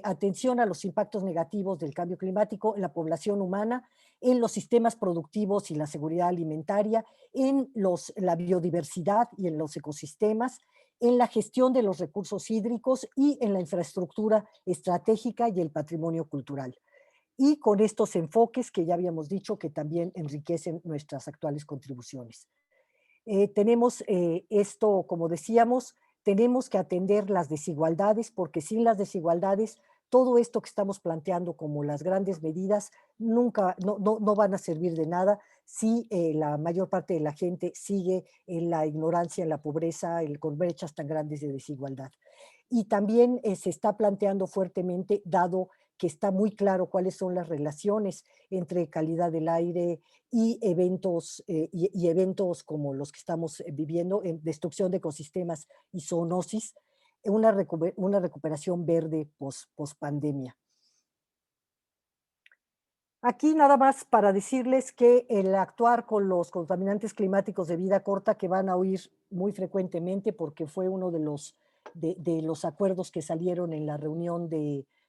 atención a los impactos negativos del cambio climático en la población humana, en los sistemas productivos y la seguridad alimentaria, la biodiversidad y en los ecosistemas, en la gestión de los recursos hídricos y en la infraestructura estratégica y el patrimonio cultural. Y con estos enfoques que ya habíamos dicho que también enriquecen nuestras actuales contribuciones. Tenemos esto, como decíamos, tenemos que atender las desigualdades, porque sin las desigualdades, todo esto que estamos planteando como las grandes medidas nunca, no van a servir de nada si la mayor parte de la gente sigue en la ignorancia, en la pobreza, con brechas tan grandes de desigualdad. Y también se está planteando fuertemente, dado que está muy claro cuáles son las relaciones entre calidad del aire y eventos como los que estamos viviendo, en destrucción de ecosistemas y zoonosis, una recuperación verde post pandemia. Aquí nada más para decirles que el actuar con los contaminantes climáticos de vida corta, que van a oír muy frecuentemente porque fue uno de los acuerdos que salieron en la reunión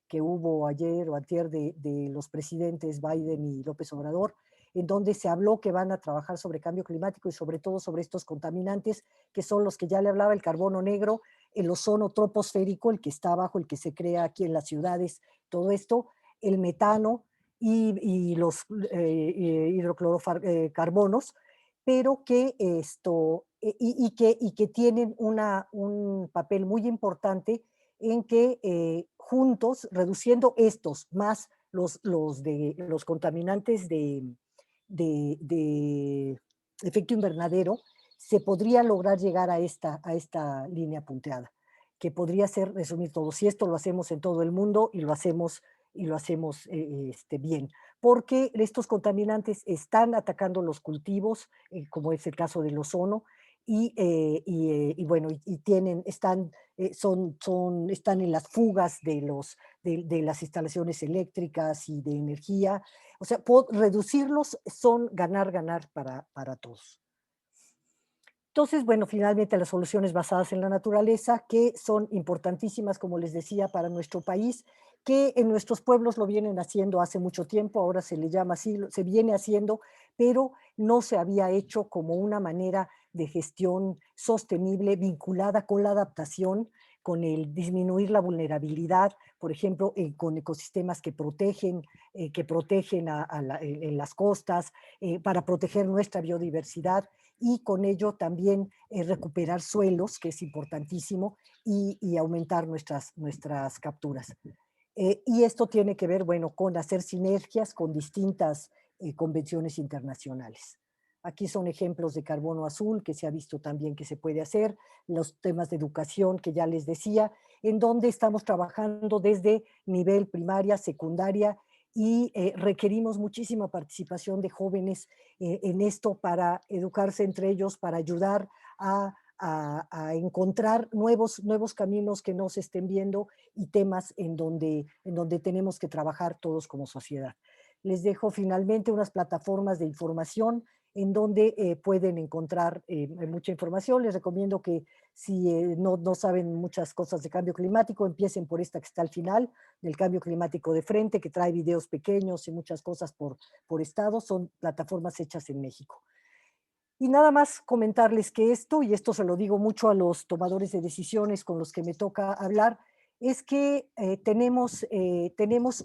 que hubo ayer o antier de los presidentes Biden y López Obrador, en donde se habló que van a trabajar sobre cambio climático y sobre todo sobre estos contaminantes, que son los que ya le hablaba, el carbono negro, el ozono troposférico, el que está abajo, el que se crea aquí en las ciudades, todo esto, el metano, y los hidroclorocarbonos, pero que y que tienen un papel muy importante en que juntos, reduciendo estos más los contaminantes de efecto invernadero, se podría lograr llegar a esta línea punteada, que podría ser resumir todo. Si esto lo hacemos en todo el mundo y lo hacemos bien, porque estos contaminantes están atacando los cultivos, como es el caso del ozono, y bueno, están en las fugas de las instalaciones eléctricas y de energía. O sea, reducirlos son ganar, ganar para todos. Entonces, bueno, finalmente las soluciones basadas en la naturaleza, que son importantísimas, como les decía, para nuestro país, que en nuestros pueblos lo vienen haciendo hace mucho tiempo, ahora se le llama así, se viene haciendo, pero no se había hecho como una manera de gestión sostenible vinculada con la adaptación, con el disminuir la vulnerabilidad, por ejemplo, con ecosistemas que protegen en las costas, para proteger nuestra biodiversidad y con ello también recuperar suelos, que es importantísimo, y aumentar nuestras capturas. Y esto tiene que ver, bueno, con hacer sinergias con distintas convenciones internacionales. Aquí son ejemplos de carbono azul que se ha visto también que se puede hacer, los temas de educación que ya les decía, en donde estamos trabajando desde nivel primaria, secundaria y requerimos muchísima participación de jóvenes en esto para educarse entre ellos, para ayudar a encontrar nuevos caminos que no se estén viendo y temas en donde tenemos que trabajar todos como sociedad. Les dejo finalmente unas plataformas de información en donde pueden encontrar mucha información. Les recomiendo que si no saben muchas cosas de cambio climático, empiecen por esta que está al final, del cambio climático de frente, que trae videos pequeños y muchas cosas por estado. Son plataformas hechas en México. Y nada más comentarles que y esto se lo digo mucho a los tomadores de decisiones con los que me toca hablar, es que tenemos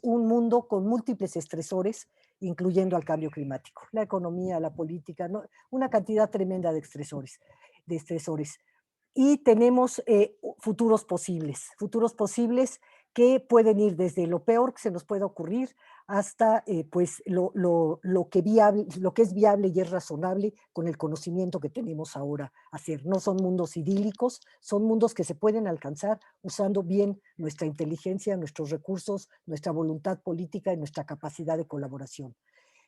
un mundo con múltiples estresores, incluyendo al cambio climático, la economía, la política, ¿no? Una cantidad tremenda de estresores. Y tenemos futuros posibles que pueden ir desde lo peor que se nos pueda ocurrir hasta pues lo que es viable y es razonable con el conocimiento que tenemos ahora hacer. No son mundos idílicos, son mundos que se pueden alcanzar usando bien nuestra inteligencia, nuestros recursos, nuestra voluntad política y nuestra capacidad de colaboración.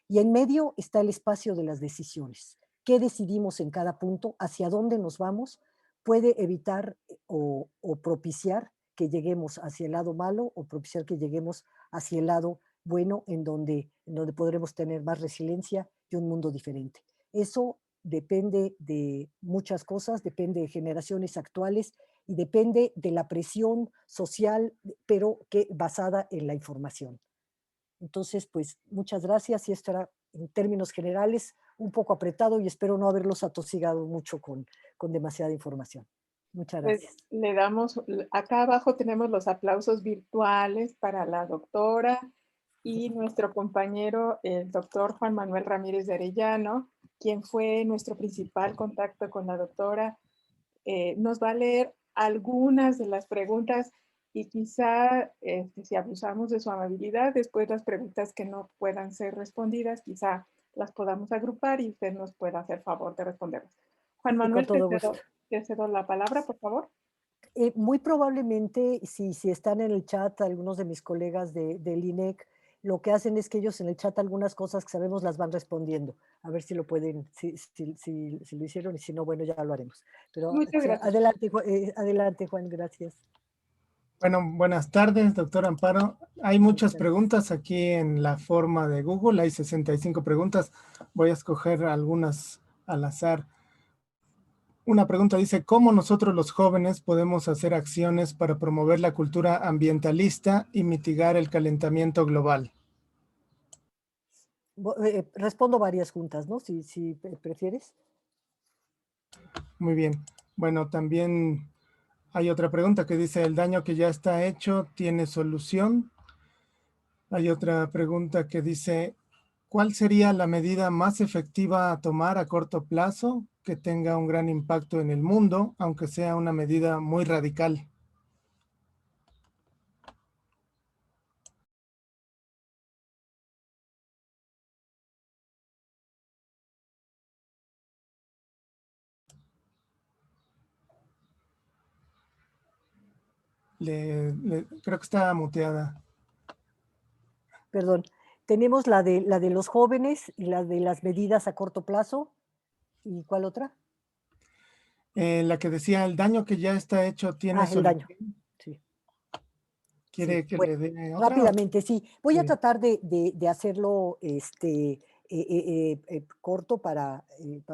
Y en medio está el espacio de las decisiones. ¿Qué decidimos en cada punto? ¿Hacia dónde nos vamos? Puede evitar o propiciar que lleguemos hacia el lado malo o propiciar que lleguemos hacia el lado bueno, en donde podremos tener más resiliencia y un mundo diferente. Eso depende de muchas cosas, depende de generaciones actuales y depende de la presión social, pero que basada en la información. Entonces, pues muchas gracias y esto era en términos generales un poco apretado y espero no haberlos atosigado mucho con demasiada información. Muchas Pues gracias. le damos, acá abajo tenemos los aplausos virtuales para la doctora y nuestro compañero, el doctor Juan Manuel Ramírez de Arellano, quien fue nuestro principal contacto con la doctora, nos va a leer algunas de las preguntas y quizá si abusamos de su amabilidad, después las preguntas que no puedan ser respondidas, quizá las podamos agrupar y usted nos pueda hacer favor de responderlas. Juan Y con Manuel, todo gusto. te cedo la palabra, por favor. Muy probablemente, si están en el chat algunos de mis colegas del INEC, lo que hacen es que ellos en el chat algunas cosas que sabemos las van respondiendo. A ver si lo pueden, si lo hicieron y si no, bueno, ya lo haremos. Pero Muchas gracias. adelante, adelante, Juan, gracias. Bueno, buenas tardes, doctor Amparo. Hay Buenas muchas tardes. preguntas aquí en la forma de Google. Hay 65 preguntas. Voy a escoger algunas al azar. Una pregunta dice, ¿cómo nosotros los jóvenes podemos hacer acciones para promover la cultura ambientalista y mitigar el calentamiento global? Respondo varias juntas, ¿no? Si prefieres. Muy bien. Bueno, también hay otra pregunta que dice, ¿el daño que ya está hecho tiene solución? Hay otra pregunta que dice, ¿cuál sería la medida más efectiva a tomar a corto plazo que tenga un gran impacto en el mundo, aunque sea una medida muy radical? Creo que está muteada. Perdón. Tenemos la de los jóvenes y la de las medidas a corto plazo. ¿Y cuál otra? La que decía, el daño que ya está hecho tiene El daño. solución. Sí, sí. ¿Quiere que Bueno, le dé otra? rápidamente, sí. Voy a Sí. tratar de hacerlo corto para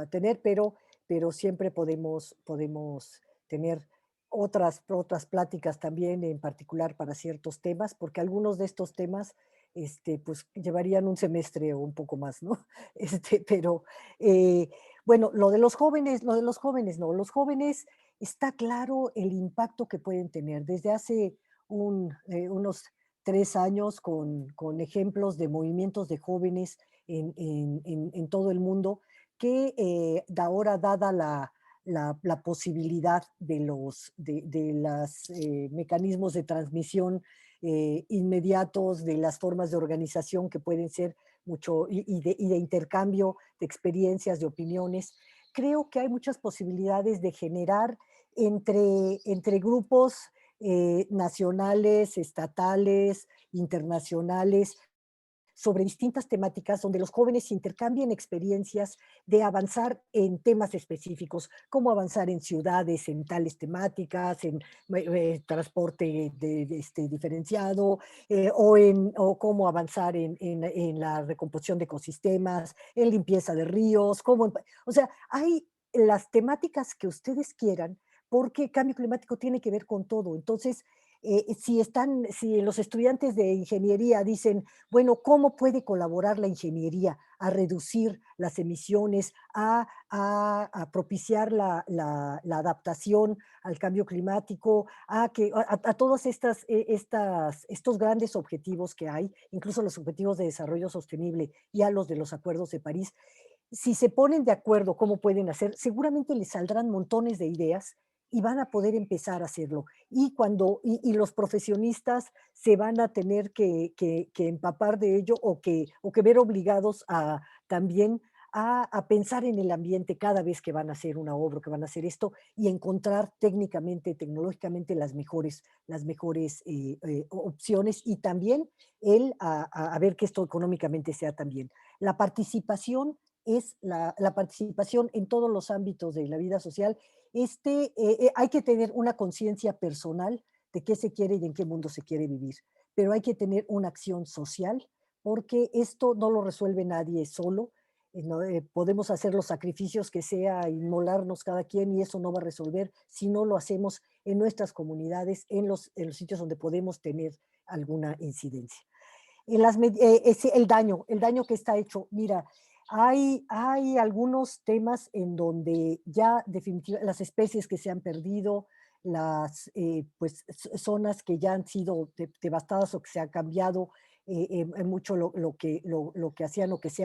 tener, pero siempre podemos tener otras pláticas también, en particular para ciertos temas, porque algunos de estos temas pues llevarían un semestre o un poco más, ¿no? Pero bueno, lo de los jóvenes no, los jóvenes está claro el impacto que pueden tener. Desde hace unos 3 años con ejemplos de movimientos de jóvenes en todo el mundo, que ahora, dada la posibilidad de los mecanismos de transmisión inmediatos, de las formas de organización que pueden ser mucho, y de intercambio de experiencias, de opiniones, creo que hay muchas posibilidades de generar entre grupos nacionales, estatales, internacionales, sobre distintas temáticas donde los jóvenes intercambien experiencias de avanzar en temas específicos, cómo avanzar en ciudades, en tales temáticas, en transporte diferenciado, o cómo avanzar en la recomposición de ecosistemas, en limpieza de ríos, o sea, hay las temáticas que ustedes quieran, porque cambio climático tiene que ver con todo. Entonces, si los estudiantes de ingeniería dicen, bueno, ¿cómo puede colaborar la ingeniería a reducir las emisiones, a propiciar la adaptación al cambio climático, a todos estos grandes objetivos que hay, incluso los objetivos de desarrollo sostenible y a los de los acuerdos de París? Si se ponen de acuerdo cómo pueden hacer, seguramente les saldrán montones de ideas y van a poder empezar a hacerlo. Y los profesionistas se van a tener que empapar de ello, o que ver obligados también a pensar en el ambiente cada vez que van a hacer una obra, que van a hacer esto, y encontrar técnicamente, tecnológicamente las mejores opciones, y también a ver que esto económicamente sea también. La participación es la participación en todos los ámbitos de la vida social. Hay que tener una conciencia personal de qué se quiere y en qué mundo se quiere vivir. Pero hay que tener una acción social porque esto no lo resuelve nadie solo. Podemos hacer los sacrificios que sea, inmolarnos cada quien y eso no va a resolver si no lo hacemos en nuestras comunidades, en los sitios donde podemos tener alguna incidencia. El daño que está hecho. Mira, hay algunos temas en donde ya definitivamente las especies que se han perdido, las pues, zonas que ya han sido devastadas o que se han cambiado mucho lo que hacían o que se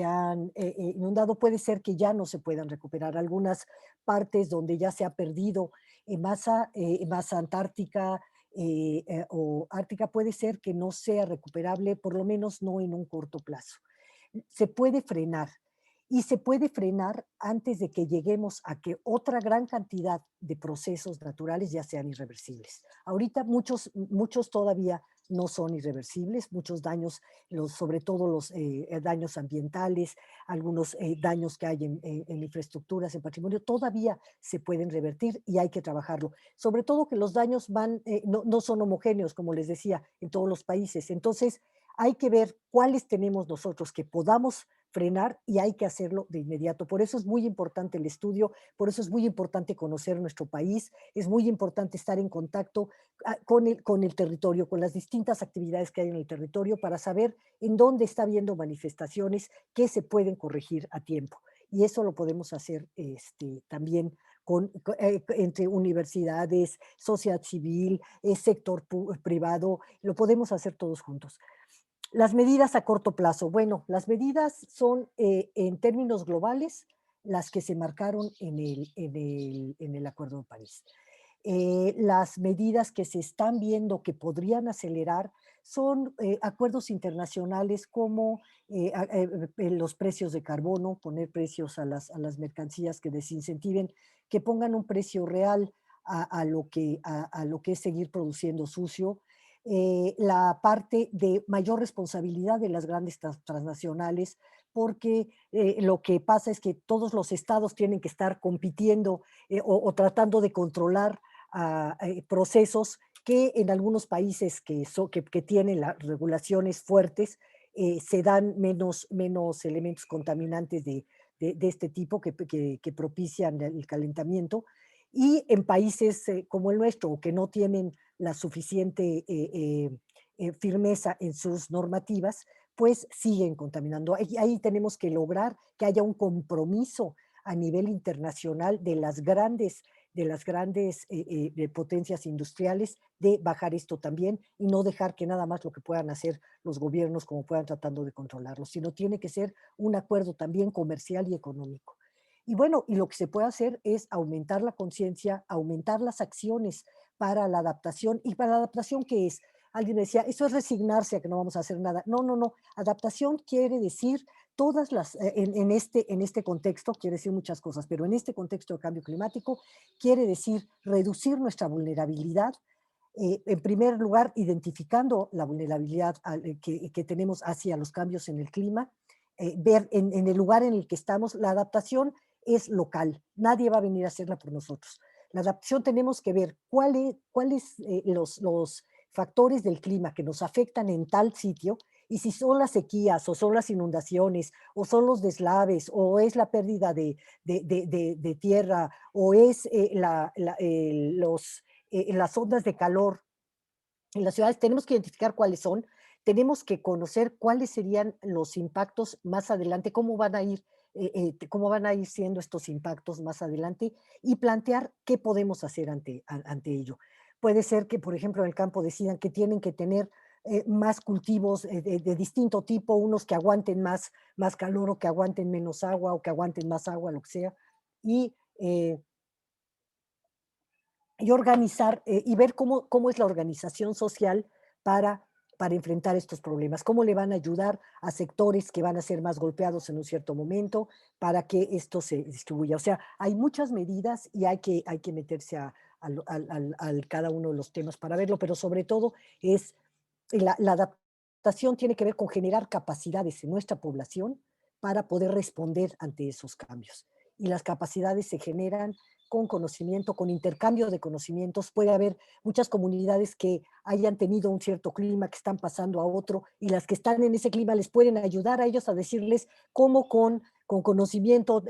han inundado, puede ser que ya no se puedan recuperar. Algunas partes donde ya se ha perdido masa antártica, o ártica puede ser que no sea recuperable, por lo menos no en un corto plazo. Se puede frenar y se puede frenar antes de que lleguemos a que otra gran cantidad de procesos naturales ya sean irreversibles. Ahorita muchos todavía no son irreversibles, muchos daños, sobre todo los daños ambientales, algunos daños que hay en infraestructuras, en patrimonio, todavía se pueden revertir y hay que trabajarlo. Sobre todo que los daños no son homogéneos, como les decía, en todos los países. Entonces, hay que ver cuáles tenemos nosotros que podamos frenar y hay que hacerlo de inmediato. Por eso es muy importante el estudio, por eso es muy importante conocer nuestro país, es muy importante estar en contacto con el territorio, con las distintas actividades que hay en el territorio para saber en dónde está habiendo manifestaciones que se pueden corregir a tiempo. Y eso lo podemos hacer también entre universidades, sociedad civil, sector privado, lo podemos hacer todos juntos. Las medidas a corto plazo. Bueno, las medidas son en términos globales las que se marcaron en el Acuerdo de París. Las medidas que se están viendo que podrían acelerar son acuerdos internacionales como los precios de carbono, poner precios a las mercancías que desincentiven, que pongan un precio real a lo que es seguir produciendo sucio, la parte de mayor responsabilidad de las grandes transnacionales, porque lo que pasa es que todos los estados tienen que estar compitiendo o tratando de controlar procesos que en algunos países que tienen las regulaciones fuertes se dan menos elementos contaminantes de este tipo que propician el calentamiento. Y en países como el nuestro, que no tienen la suficiente firmeza en sus normativas, pues siguen contaminando. Ahí tenemos que lograr que haya un compromiso a nivel internacional de las grandes potencias industriales de bajar esto también y no dejar que nada más lo que puedan hacer los gobiernos como puedan tratando de controlarlo, sino tiene que ser un acuerdo también comercial y económico. Y bueno, y lo que se puede hacer es aumentar la conciencia, aumentar las acciones para la adaptación. ¿Y para la adaptación qué es? Alguien decía, eso es resignarse a que no vamos a hacer nada. No, no, no. Adaptación quiere decir en este contexto, quiere decir muchas cosas, pero en este contexto de cambio climático, quiere decir reducir nuestra vulnerabilidad. En primer lugar, identificando la vulnerabilidad que tenemos hacia los cambios en el clima, ver en el lugar en el que estamos, la adaptación es local, nadie va a venir a hacerla por nosotros. La adaptación tenemos que ver cuáles los factores del clima que nos afectan en tal sitio y si son las sequías o son las inundaciones o son los deslaves o es la pérdida de tierra o es las ondas de calor en las ciudades, tenemos que identificar cuáles son, tenemos que conocer cuáles serían los impactos más adelante, cómo van a ir siendo estos impactos más adelante y plantear qué podemos hacer ante ello. Puede ser que, por ejemplo, en el campo decidan que tienen que tener más cultivos de distinto tipo, unos que aguanten más calor o que aguanten menos agua o que aguanten más agua, lo que sea, y organizar y ver cómo es la organización social para enfrentar estos problemas, cómo le van a ayudar a sectores que van a ser más golpeados en un cierto momento para que esto se distribuya. O sea, hay muchas medidas y hay que meterse al cada uno de los temas para verlo, pero sobre todo es la adaptación tiene que ver con generar capacidades en nuestra población para poder responder ante esos cambios. y las capacidades se generan con conocimiento, con intercambio de conocimientos. Puede haber muchas comunidades que hayan tenido un cierto clima, que están pasando a otro, y las que están en ese clima les pueden ayudar a ellos a decirles cómo con conocimiento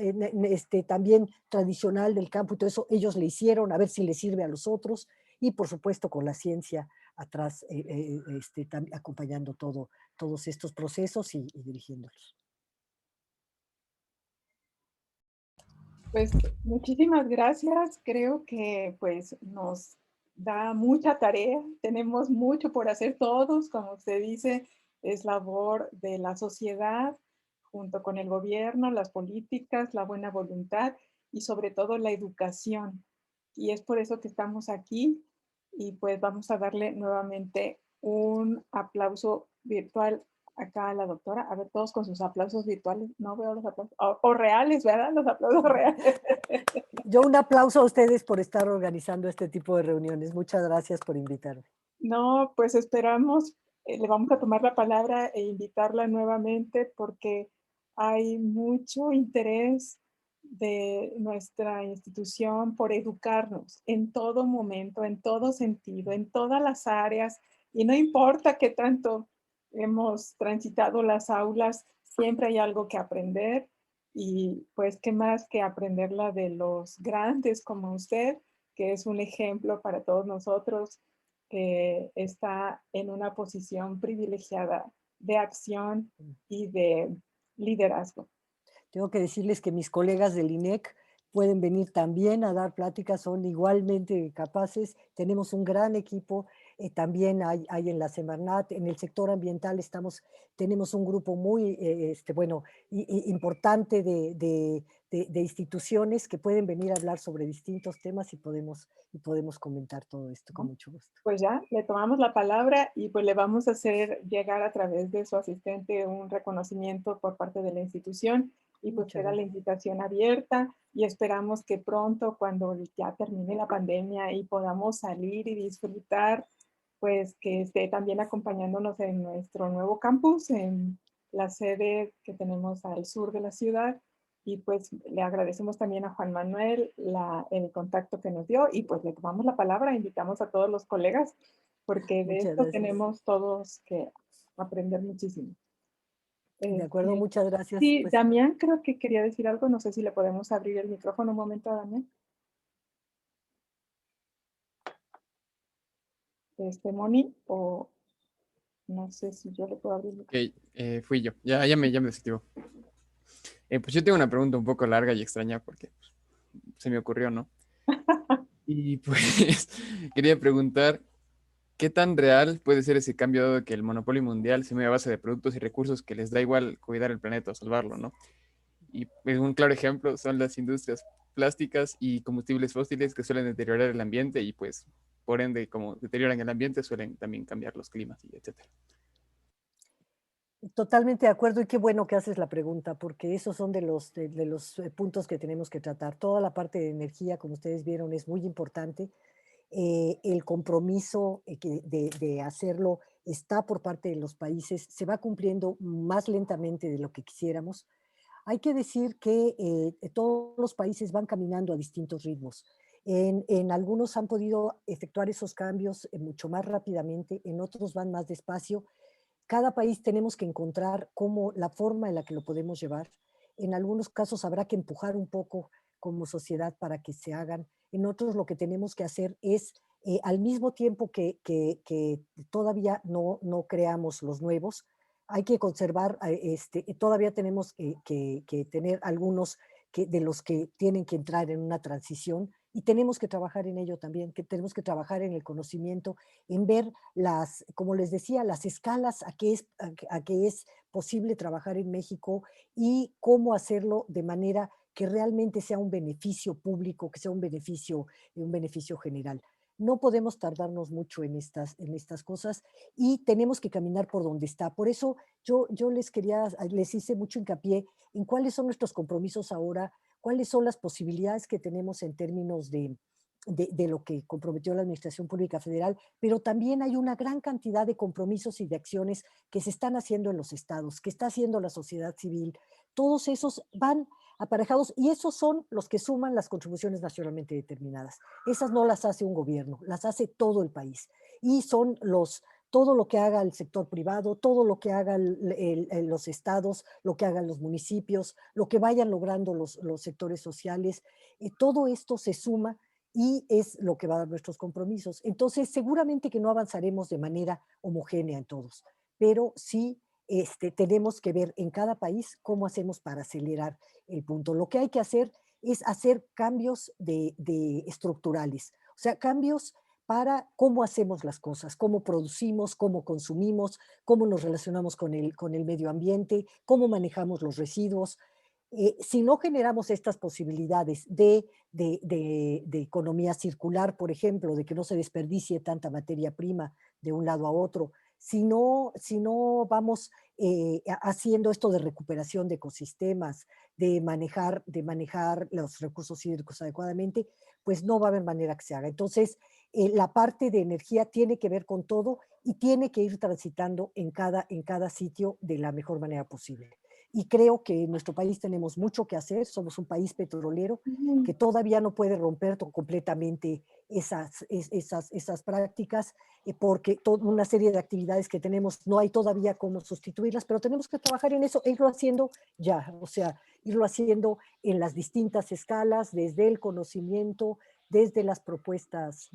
también tradicional del campo y todo eso, ellos le hicieron, a ver si les sirve a los otros, y por supuesto con la ciencia atrás, acompañando todos estos procesos y dirigiéndolos. Pues muchísimas gracias. Creo que pues nos da mucha tarea. Tenemos mucho por hacer todos. Como usted dice, es labor de la sociedad junto con el gobierno, las políticas, la buena voluntad y sobre todo la educación. Y es por eso que estamos aquí y pues vamos a darle nuevamente un aplauso virtual acá a la doctora. A ver, todos con sus aplausos virtuales. No veo los aplausos. O reales, ¿verdad? Los aplausos reales. Yo un aplauso a ustedes por estar organizando este tipo de reuniones. Muchas gracias por invitarme. No, pues esperamos, le vamos a tomar la palabra e invitarla nuevamente porque hay mucho interés de nuestra institución por educarnos en todo momento, en todo sentido, en todas las áreas, y no importa qué tanto hemos transitado las aulas, siempre hay algo que aprender, y pues qué más que aprenderla de los grandes como usted, que es un ejemplo para todos nosotros, que está en una posición privilegiada de acción y de liderazgo. Tengo que decirles que mis colegas del INEC pueden venir también a dar pláticas, son igualmente capaces. Tenemos un gran equipo, también hay en la Semarnat, en el sector ambiental tenemos un grupo muy importante de instituciones que pueden venir a hablar sobre distintos temas y podemos comentar todo esto con mucho gusto. Pues ya, le tomamos la palabra y pues le vamos a hacer llegar a través de su asistente un reconocimiento por parte de la institución y pues Muchas queda la gracias. invitación abierta y esperamos que pronto, cuando ya termine la pandemia y podamos salir y disfrutar, pues que esté también acompañándonos en nuestro nuevo campus, en la sede que tenemos al sur de la ciudad. Y pues le agradecemos también a Juan Manuel el contacto que nos dio y pues le tomamos la palabra, invitamos a todos los colegas porque de Muchas esto gracias. tenemos todos que aprender muchísimo. De acuerdo, Este, muchas gracias. sí, Pues Damián creo que quería decir algo, no sé si le podemos abrir el micrófono un momento a Damián. Moni, o no sé si yo le puedo abrir el micrófono. Ok, fui yo. Ya me desactivó. Pues yo tengo una pregunta un poco larga y extraña porque se me ocurrió, ¿no? Y pues quería preguntar, ¿qué tan real puede ser ese cambio dado que el monopolio mundial se mueve a base de productos y recursos que les da igual cuidar el planeta o salvarlo, ¿no? Y pues, un claro ejemplo son las industrias plásticas y combustibles fósiles que suelen deteriorar el ambiente y pues por ende como deterioran el ambiente suelen también cambiar los climas y etcétera. totalmente de acuerdo y qué bueno que haces la pregunta, porque esos son de los puntos que tenemos que tratar. Toda la parte de energía, como ustedes vieron, es muy importante. El compromiso de hacerlo está por parte de los países, se va cumpliendo más lentamente de lo que quisiéramos. Hay que decir que todos los países van caminando a distintos ritmos. En algunos han podido efectuar esos cambios mucho más rápidamente, en otros van más despacio. Cada país tenemos que encontrar la forma en la que lo podemos llevar. En algunos casos habrá que empujar un poco como sociedad para que se hagan. En otros lo que tenemos que hacer es, al mismo tiempo que todavía no creamos los nuevos, hay que conservar, todavía tenemos que tener algunos de los que tienen que entrar en una transición y tenemos que trabajar en ello también, que tenemos que trabajar en el conocimiento, en ver como les decía, las escalas a que es posible trabajar en México y cómo hacerlo de manera que realmente sea un beneficio público, que sea un beneficio general. No podemos tardarnos mucho en estas cosas y tenemos que caminar por donde está. Por eso yo les hice mucho hincapié en cuáles son nuestros compromisos ahora, cuáles son las posibilidades que tenemos en términos de lo que comprometió la Administración Pública Federal, pero también hay una gran cantidad de compromisos y de acciones que se están haciendo en los estados, que está haciendo la sociedad civil. Todos esos van aparejados, y esos son los que suman las contribuciones nacionalmente determinadas. Esas no las hace un gobierno, las hace todo el país. Y son todo lo que haga el sector privado, todo lo que hagan los estados, lo que hagan los municipios, lo que vayan logrando los sectores sociales, todo esto se suma y es lo que va a dar nuestros compromisos. Entonces, seguramente que no avanzaremos de manera homogénea en todos, pero sí tenemos que ver en cada país cómo hacemos para acelerar el punto. Lo que hay que hacer es hacer cambios de estructurales, o sea, cambios para cómo hacemos las cosas, cómo producimos, cómo consumimos, cómo nos relacionamos con el medio ambiente, cómo manejamos los residuos. Si no generamos estas posibilidades de economía circular, por ejemplo, de que no se desperdicie tanta materia prima de un lado a otro, si no vamos haciendo esto de recuperación de ecosistemas, de manejar los recursos hídricos adecuadamente, pues no va a haber manera que se haga. Entonces, la parte de energía tiene que ver con todo y tiene que ir transitando en cada sitio de la mejor manera posible. Y creo que en nuestro país tenemos mucho que hacer, somos un país petrolero Ujú. que todavía no puede romper completamente esas prácticas, porque toda una serie de actividades que tenemos no hay todavía cómo sustituirlas, pero tenemos que trabajar en eso e irlo haciendo ya, o sea, irlo haciendo en las distintas escalas, desde el conocimiento, desde las propuestas,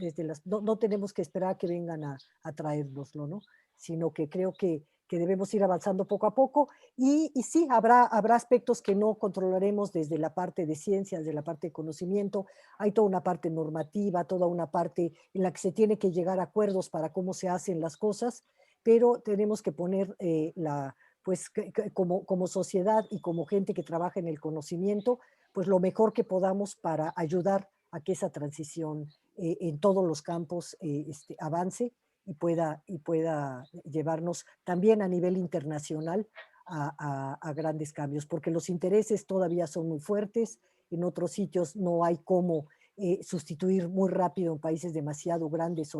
no tenemos que esperar a que vengan a traérnoslo, ¿no? Sino que creo que debemos ir avanzando poco a poco y sí, habrá aspectos que no controlaremos desde la parte de ciencias, desde la parte de conocimiento. Hay toda una parte normativa, toda una parte en la que se tiene que llegar a acuerdos para cómo se hacen las cosas, pero tenemos que poner pues como sociedad y como gente que trabaja en el conocimiento, pues lo mejor que podamos para ayudar a que esa transición en todos los campos avance y pueda llevarnos también a nivel internacional a grandes cambios, porque los intereses todavía son muy fuertes, en otros sitios no hay cómo sustituir muy rápido en países demasiado grandes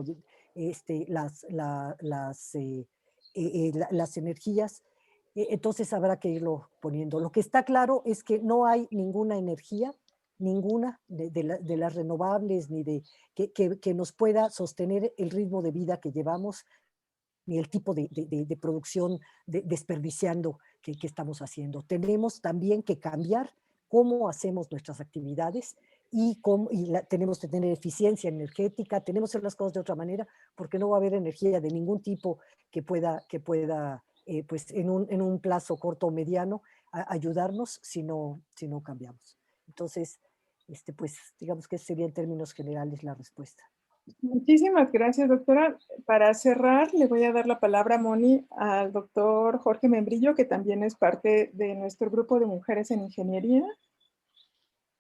las energías, entonces habrá que irlo poniendo. Lo que está claro es que no hay ninguna energía, ninguna de las renovables, ni que nos pueda sostener el ritmo de vida que llevamos, ni el tipo de producción desperdiciando que estamos haciendo. Tenemos también que cambiar cómo hacemos nuestras actividades tenemos que tener eficiencia energética, tenemos que hacer las cosas de otra manera, porque no va a haber energía de ningún tipo que pueda pues en un plazo corto o mediano, ayudarnos si no cambiamos. Entonces, pues digamos que sería en términos generales la respuesta. Muchísimas gracias, doctora. Para cerrar, le voy a dar la palabra a Moni, al doctor Jorge Membrillo, que también es parte de nuestro grupo de mujeres en ingeniería.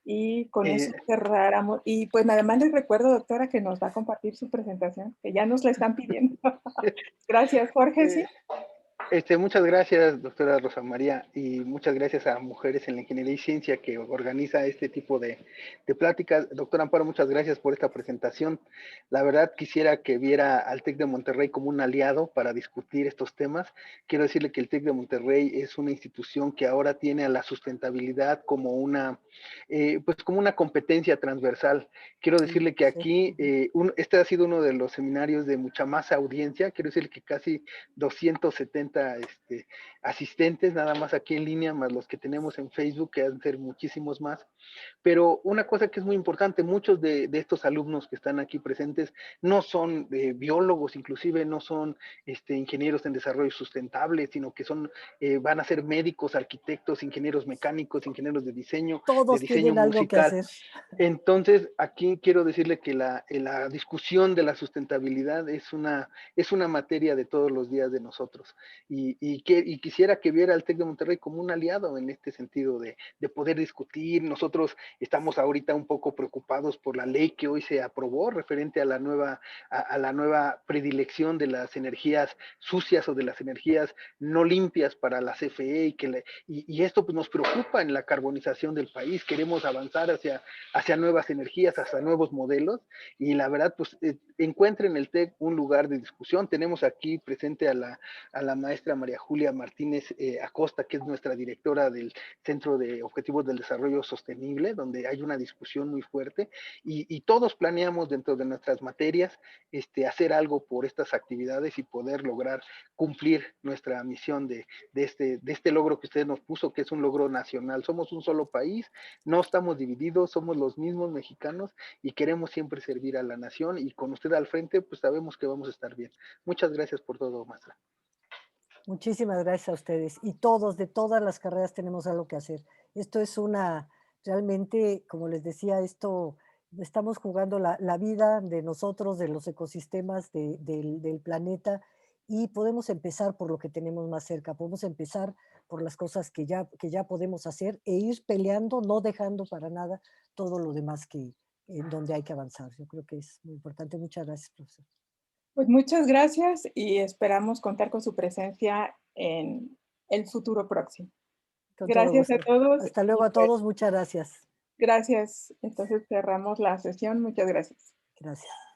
Y con eso cerráramos. Y pues nada más les recuerdo, doctora, que nos va a compartir su presentación, que ya nos la están pidiendo. Gracias, Jorge, ¿sí? Muchas gracias, doctora Rosa María, y muchas gracias a Mujeres en la Ingeniería y Ciencia que organiza este tipo de pláticas. Doctora Amparo, muchas gracias por esta presentación. La verdad quisiera que viera al TEC de Monterrey como un aliado para discutir estos temas. Quiero decirle que el TEC de Monterrey es una institución que ahora tiene a la sustentabilidad como pues como una competencia transversal. Quiero decirle que aquí, este ha sido uno de los seminarios de mucha más audiencia. Quiero decirle que casi 270 asistentes, nada más aquí en línea, más los que tenemos en Facebook, que han de ser muchísimos más. Pero una cosa que es muy importante, muchos de estos alumnos que están aquí presentes no son biólogos, inclusive no son ingenieros en desarrollo sustentable, sino que van a ser médicos, arquitectos, ingenieros mecánicos, ingenieros de diseño Todos tienen algo que musical. hacer. Entonces, aquí quiero decirle que la discusión de la sustentabilidad es una materia de todos los días de nosotros. Y quisiera que viera al TEC de Monterrey como un aliado en este sentido de poder discutir. Nosotros estamos ahorita un poco preocupados por la ley que hoy se aprobó referente a la nueva predilección de las energías sucias o de las energías no limpias para la CFE y esto pues, nos preocupa en la carbonización del país. Queremos avanzar hacia nuevas energías, hacia nuevos modelos, y la verdad, pues encuentre en el TEC un lugar de discusión. Tenemos aquí presente a la maestra maestra María Julia Martínez Acosta, que es nuestra directora del Centro de Objetivos del Desarrollo Sostenible, donde hay una discusión muy fuerte y todos planeamos dentro de nuestras materias hacer algo por estas actividades y poder lograr cumplir nuestra misión de este logro que usted nos puso, que es un logro nacional. Somos un solo país, no estamos divididos, somos los mismos mexicanos y queremos siempre servir a la nación, y con usted al frente, pues sabemos que vamos a estar bien. Muchas gracias por todo, maestra. Muchísimas gracias a ustedes. Y todos, de todas las carreras, tenemos algo que hacer. Esto es realmente, como les decía, estamos jugando la vida de nosotros, de los ecosistemas del planeta, y podemos empezar por lo que tenemos más cerca. Podemos empezar por las cosas que ya podemos hacer e ir peleando, no dejando para nada todo lo demás en donde hay que avanzar. Yo creo que es muy importante. Muchas gracias, profesor. Pues muchas gracias y esperamos contar con su presencia en el futuro próximo. Con todo Gracias a gusto. todos. Hasta luego a todos. Muchas gracias. Gracias. Entonces cerramos la sesión. Muchas gracias. Gracias.